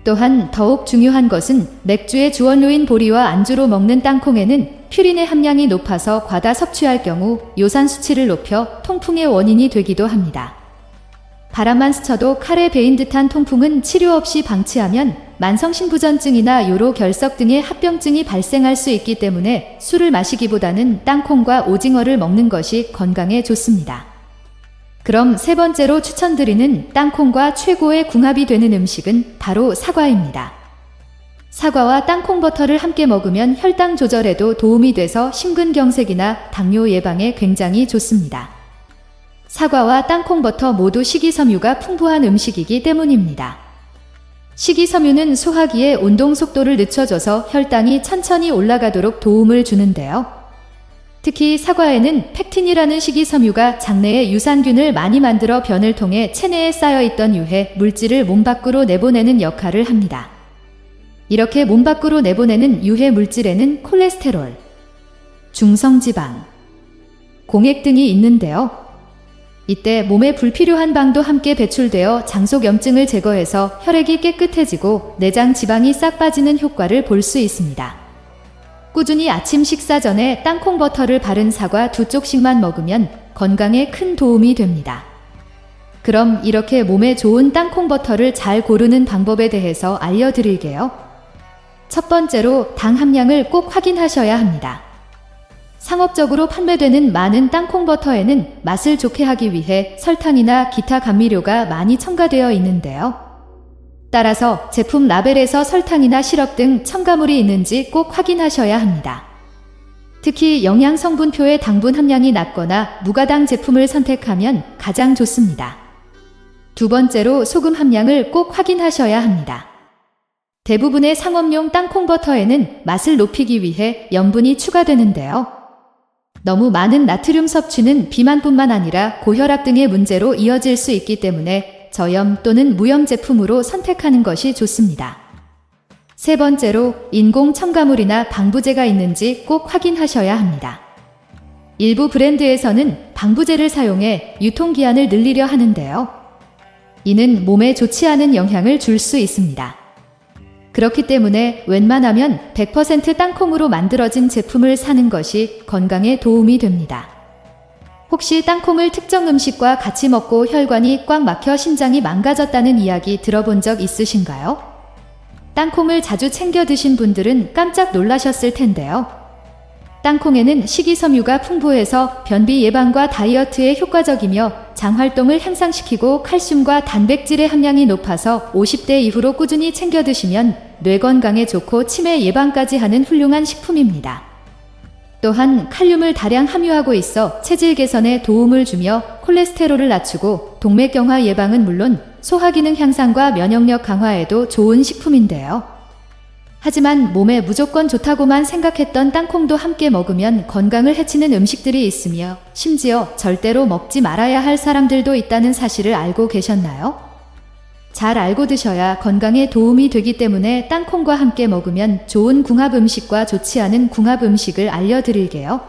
또한 더욱 중요한 것은 맥주의 주원료인 보리와 안주로 먹는 땅콩에는 퓨린의 함량이 높아서 과다 섭취할 경우 요산 수치를 높여 통풍의 원인이 되기도 합니다. 바람만 스쳐도 칼에 베인 듯한 통풍은 치료 없이 방치하면 만성신부전증이나 요로 결석 등의 합병증이 발생할 수 있기 때문에 술을 마시기보다는 땅콩과 오징어를 먹는 것이 건강에 좋습니다. 그럼 3번째로 추천드리는 땅콩과 최고의 궁합이 되는 음식은 바로 사과입니다. 사과와 땅콩버터를 함께 먹으면 혈당 조절에도 도움이 돼서 심근경색이나 당뇨 예방에 굉장히 좋습니다. 사과와 땅콩버터 모두 식이섬유가 풍부한 음식이기 때문입니다. 식이섬유는 소화기의 운동 속도를 늦춰줘서 혈당이 천천히 올라가도록 도움을 주는데요. 특히 사과에는 펙틴이라는 식이섬유가 장내에 유산균을 많이 만들어 변을 통해 체내에 쌓여있던 유해 물질을 몸 밖으로 내보내는 역할을 합니다. 이렇게 몸 밖으로 내보내는 유해 물질에는 콜레스테롤, 중성지방, 공액 등이 있는데요. 이때 몸에 불필요한 방도 함께 배출되어 장속염증을 제거해서 혈액이 깨끗해지고 내장 지방이 싹 빠지는 효과를 볼 수 있습니다. 꾸준히 아침 식사 전에 땅콩버터를 바른 사과 2쪽씩만 먹으면 건강에 큰 도움이 됩니다. 그럼 이렇게 몸에 좋은 땅콩버터를 잘 고르는 방법에 대해서 알려드릴게요. 첫 번째로 당 함량을 꼭 확인하셔야 합니다. 상업적으로 판매되는 많은 땅콩버터에는 맛을 좋게 하기 위해 설탕이나 기타 감미료가 많이 첨가되어 있는데요. 따라서 제품 라벨에서 설탕이나 시럽 등 첨가물이 있는지 꼭 확인하셔야 합니다. 특히 영양성분표의 당분 함량이 낮거나 무가당 제품을 선택하면 가장 좋습니다. 두 번째로 소금 함량을 꼭 확인하셔야 합니다. 대부분의 상업용 땅콩버터에는 맛을 높이기 위해 염분이 추가되는데요. 너무 많은 나트륨 섭취는 비만뿐만 아니라 고혈압 등의 문제로 이어질 수 있기 때문에 저염 또는 무염 제품으로 선택하는 것이 좋습니다. 세 번째로 인공 첨가물이나 방부제가 있는지 꼭 확인하셔야 합니다. 일부 브랜드에서는 방부제를 사용해 유통기한을 늘리려 하는데요. 이는 몸에 좋지 않은 영향을 줄 수 있습니다. 그렇기 때문에 웬만하면 100% 땅콩으로 만들어진 제품을 사는 것이 건강에 도움이 됩니다. 혹시 땅콩을 특정 음식과 같이 먹고 혈관이 꽉 막혀 심장이 망가졌다는 이야기 들어본 적 있으신가요? 땅콩을 자주 챙겨 드신 분들은 깜짝 놀라셨을 텐데요. 땅콩에는 식이섬유가 풍부해서 변비 예방과 다이어트에 효과적이며 장 활동을 향상시키고 칼슘과 단백질의 함량이 높아서 50대 이후로 꾸준히 챙겨 드시면 뇌 건강에 좋고 치매 예방까지 하는 훌륭한 식품입니다. 또한 칼륨을 다량 함유하고 있어 체질 개선에 도움을 주며 콜레스테롤을 낮추고 동맥경화 예방은 물론 소화기능 향상과 면역력 강화에도 좋은 식품인데요. 하지만 몸에 무조건 좋다고만 생각했던 땅콩도 함께 먹으면 건강을 해치는 음식들이 있으며 심지어 절대로 먹지 말아야 할 사람들도 있다는 사실을 알고 계셨나요? 잘 알고 드셔야 건강에 도움이 되기 때문에 땅콩과 함께 먹으면 좋은 궁합 음식과 좋지 않은 궁합 음식을 알려드릴게요.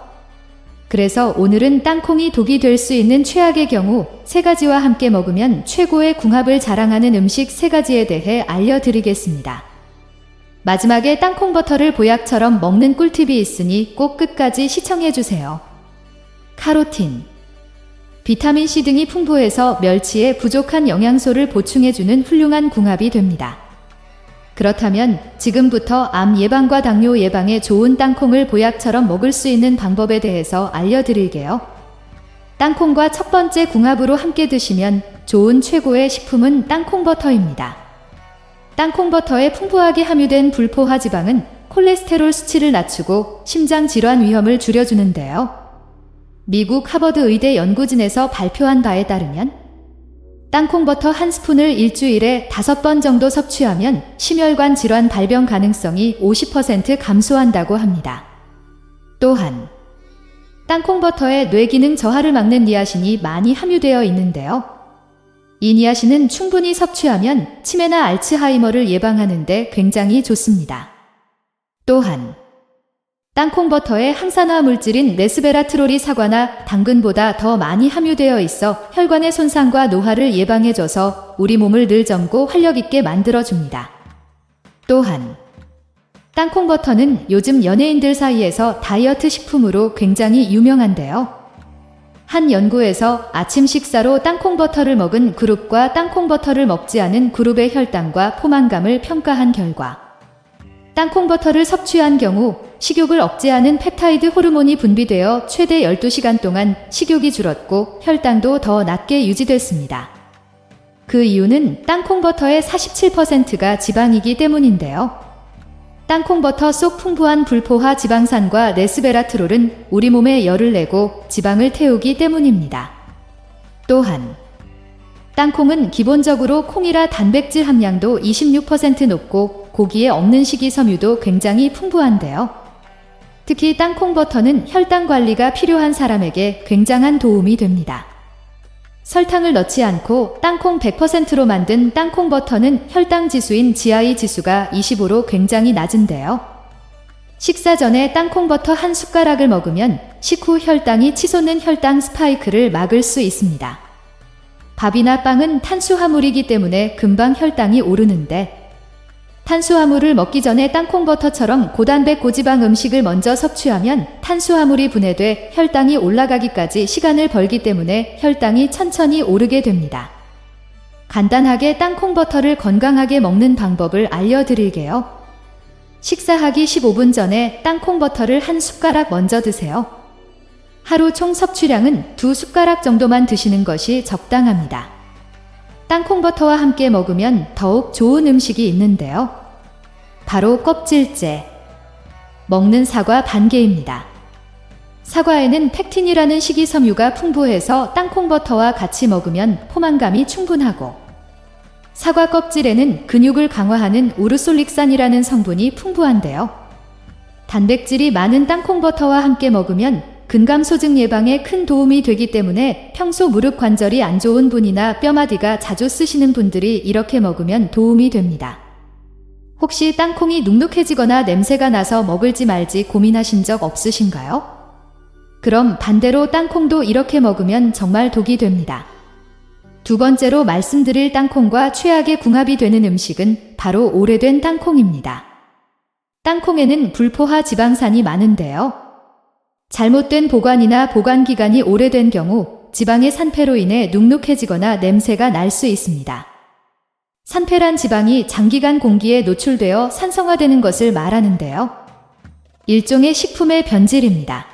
그래서 오늘은 땅콩이 독이 될 수 있는 최악의 경우 3가지와 함께 먹으면 최고의 궁합을 자랑하는 음식 3가지에 대해 알려드리겠습니다. 마지막에 땅콩버터를 보약처럼 먹는 꿀팁이 있으니 꼭 끝까지 시청해주세요. 카로틴, 비타민C 등이 풍부해서 멸치에 부족한 영양소를 보충해주는 훌륭한 궁합이 됩니다. 그렇다면 지금부터 암 예방과 당뇨 예방에 좋은 땅콩을 보약처럼 먹을 수 있는 방법에 대해서 알려드릴게요. 땅콩과 첫 번째 궁합으로 함께 드시면 좋은 최고의 식품은 땅콩버터입니다. 땅콩버터에 풍부하게 함유된 불포화 지방은 콜레스테롤 수치를 낮추고 심장 질환 위험을 줄여주는데요. 미국 하버드 의대 연구진에서 발표한 바에 따르면 땅콩버터 한 스푼을 일주일에 5번 정도 섭취하면 심혈관 질환 발병 가능성이 50% 감소한다고 합니다. 또한 땅콩버터에 뇌기능 저하를 막는 니아신이 많이 함유되어 있는데요. 이 니아신은 충분히 섭취하면 치매나 알츠하이머를 예방하는 데 굉장히 좋습니다. 또한 땅콩버터에 항산화 물질인 레스베라트롤이 사과나 당근보다 더 많이 함유되어 있어 혈관의 손상과 노화를 예방해줘서 우리 몸을 늘 젊고 활력있게 만들어줍니다. 또한 땅콩버터는 요즘 연예인들 사이에서 다이어트 식품으로 굉장히 유명한데요. 한 연구에서 아침 식사로 땅콩버터를 먹은 그룹과 땅콩버터를 먹지 않은 그룹의 혈당과 포만감을 평가한 결과 땅콩버터를 섭취한 경우 식욕을 억제하는 펩타이드 호르몬이 분비되어 최대 12시간 동안 식욕이 줄었고 혈당도 더 낮게 유지됐습니다. 그 이유는 땅콩버터의 47%가 지방이기 때문인데요. 땅콩버터 속 풍부한 불포화 지방산과 레스베라트롤은 우리 몸에 열을 내고 지방을 태우기 때문입니다. 또한 땅콩은 기본적으로 콩이라 단백질 함량도 26% 높고 고기에 없는 식이섬유도 굉장히 풍부한데요. 특히 땅콩버터는 혈당 관리가 필요한 사람에게 굉장한 도움이 됩니다. 설탕을 넣지 않고 땅콩 100%로 만든 땅콩버터는 혈당 지수인 GI 지수가 25로 굉장히 낮은데요. 식사 전에 땅콩버터 한 숟가락을 먹으면 식후 혈당이 치솟는 혈당 스파이크를 막을 수 있습니다. 밥이나 빵은 탄수화물이기 때문에 금방 혈당이 오르는데 탄수화물을 먹기 전에 땅콩버터처럼 고단백 고지방 음식을 먼저 섭취하면 탄수화물이 분해돼 혈당이 올라가기까지 시간을 벌기 때문에 혈당이 천천히 오르게 됩니다. 간단하게 땅콩버터를 건강하게 먹는 방법을 알려드릴게요. 식사하기 15분 전에 땅콩버터를 한 숟가락 먼저 드세요. 하루 총 섭취량은 2숟가락 정도만 드시는 것이 적당합니다. 땅콩버터와 함께 먹으면 더욱 좋은 음식이 있는데요. 바로 껍질째. 먹는 사과 반개입니다. 사과에는 팩틴이라는 식이섬유가 풍부해서 땅콩버터와 같이 먹으면 포만감이 충분하고 사과 껍질에는 근육을 강화하는 우르솔릭산이라는 성분이 풍부한데요. 단백질이 많은 땅콩버터와 함께 먹으면 근감소증 예방에 큰 도움이 되기 때문에 평소 무릎 관절이 안 좋은 분이나 뼈마디가 자주 쓰시는 분들이 이렇게 먹으면 도움이 됩니다. 혹시 땅콩이 눅눅해지거나 냄새가 나서 먹을지 말지 고민하신 적 없으신가요? 그럼 반대로 땅콩도 이렇게 먹으면 정말 독이 됩니다. 두 번째로 말씀드릴 땅콩과 최악의 궁합이 되는 음식은 바로 오래된 땅콩입니다. 땅콩에는 불포화 지방산이 많은데요. 잘못된 보관이나 보관 기간이 오래된 경우 지방의 산패로 인해 눅눅해지거나 냄새가 날 수 있습니다. 산패란 지방이 장기간 공기에 노출되어 산성화되는 것을 말하는데요. 일종의 식품의 변질입니다.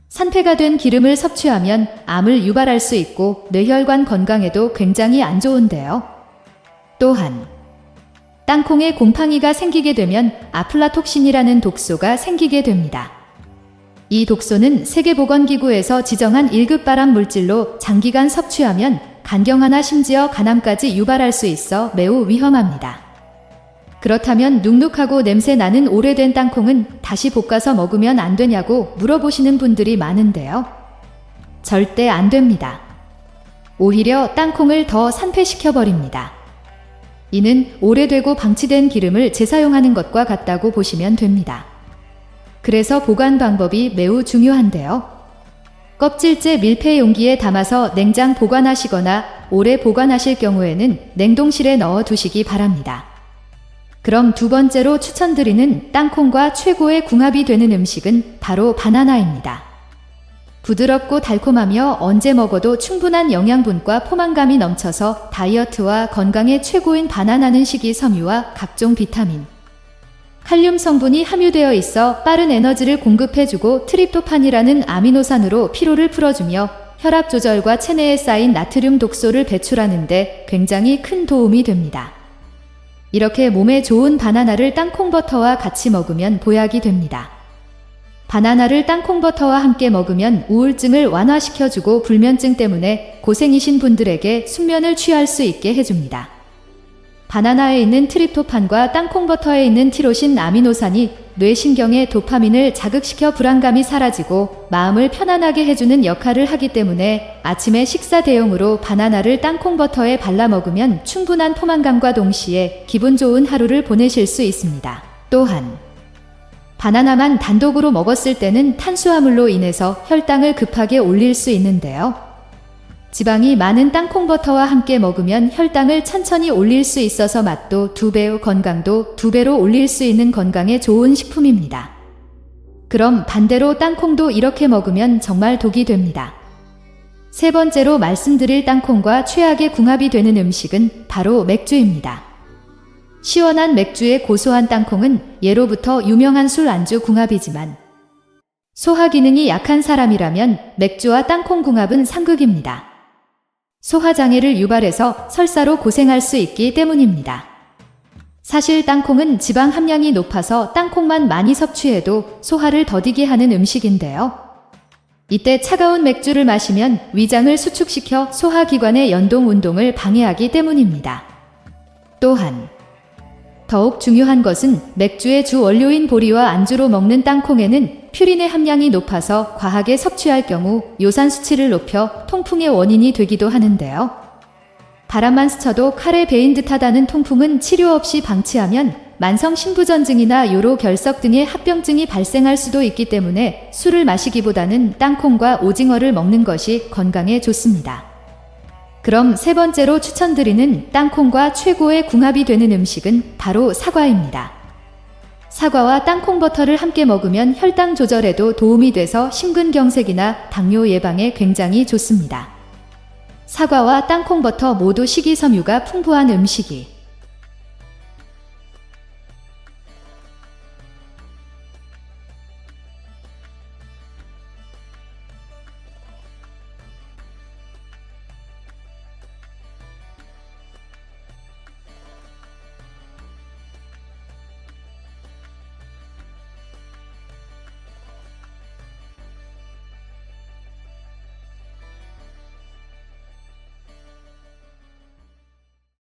산패가 된 기름을 섭취하면 암을 유발할 수 있고 뇌혈관 건강에도 굉장히 안 좋은데요. 또한 땅콩에 곰팡이가 생기게 되면 아플라톡신이라는 독소가 생기게 됩니다. 이 독소는 세계보건기구에서 지정한 1급 발암 물질로 장기간 섭취하면 간경화나 심지어 간암까지 유발할 수 있어 매우 위험합니다. 그렇다면 눅눅하고 냄새 나는 오래된 땅콩은 다시 볶아서 먹으면 안 되냐고 물어보시는 분들이 많은데요. 절대 안 됩니다. 오히려 땅콩을 더 산패시켜버립니다. 이는 오래되고 방치된 기름을 재사용하는 것과 같다고 보시면 됩니다. 그래서 보관 방법이 매우 중요한데요. 껍질째 밀폐 용기에 담아서 냉장 보관하시거나 오래 보관하실 경우에는 냉동실에 넣어 두시기 바랍니다. 그럼 두 번째로 추천드리는 땅콩과 최고의 궁합이 되는 음식은 바로 바나나입니다. 부드럽고 달콤하며 언제 먹어도 충분한 영양분과 포만감이 넘쳐서 다이어트와 건강에 최고인 바나나는 식이섬유와 각종 비타민, 칼륨 성분이 함유되어 있어 빠른 에너지를 공급해주고 트립토판이라는 아미노산으로 피로를 풀어주며 혈압 조절과 체내에 쌓인 나트륨 독소를 배출하는 데 굉장히 큰 도움이 됩니다. 이렇게 몸에 좋은 바나나를 땅콩버터와 같이 먹으면 보약이 됩니다. 바나나를 땅콩버터와 함께 먹으면 우울증을 완화시켜주고 불면증 때문에 고생이신 분들에게 숙면을 취할 수 있게 해줍니다. 바나나에 있는 트립토판과 땅콩버터에 있는 티로신 아미노산이 뇌신경의 도파민을 자극시켜 불안감이 사라지고 마음을 편안하게 해주는 역할을 하기 때문에 아침에 식사 대용으로 바나나를 땅콩버터에 발라 먹으면 충분한 포만감과 동시에 기분 좋은 하루를 보내실 수 있습니다. 또한 바나나만 단독으로 먹었을 때는 탄수화물로 인해서 혈당을 급하게 올릴 수 있는데요. 지방이 많은 땅콩버터와 함께 먹으면 혈당을 천천히 올릴 수 있어서 맛도 2배, 건강도 2배로 올릴 수 있는 건강에 좋은 식품입니다. 그럼 반대로 땅콩도 이렇게 먹으면 정말 독이 됩니다. 세 번째로 말씀드릴 땅콩과 최악의 궁합이 되는 음식은 바로 맥주입니다. 시원한 맥주에 고소한 땅콩은 예로부터 유명한 술 안주 궁합이지만 소화 기능이 약한 사람이라면 맥주와 땅콩 궁합은 상극입니다. 소화장애를 유발해서 설사로 고생할 수 있기 때문입니다. 사실 땅콩은 지방 함량이 높아서 땅콩만 많이 섭취해도 소화를 더디게 하는 음식인데요. 이때 차가운 맥주를 마시면 위장을 수축시켜 소화기관의 연동 운동을 방해하기 때문입니다. 또한 더욱 중요한 것은 맥주의 주 원료인 보리와 안주로 먹는 땅콩에는 퓨린의 함량이 높아서 과하게 섭취할 경우 요산 수치를 높여 통풍의 원인이 되기도 하는데요. 바람만 스쳐도 칼에 베인 듯하다는 통풍은 치료 없이 방치하면 만성 신부전증이나 요로 결석 등의 합병증이 발생할 수도 있기 때문에 술을 마시기보다는 땅콩과 오징어를 먹는 것이 건강에 좋습니다. 그럼 세 번째로 추천드리는 땅콩과 최고의 궁합이 되는 음식은 바로 사과입니다. 사과와 땅콩버터를 함께 먹으면 혈당 조절에도 도움이 돼서 심근경색이나 당뇨 예방에 굉장히 좋습니다. 사과와 땅콩버터 모두 식이섬유가 풍부한 음식이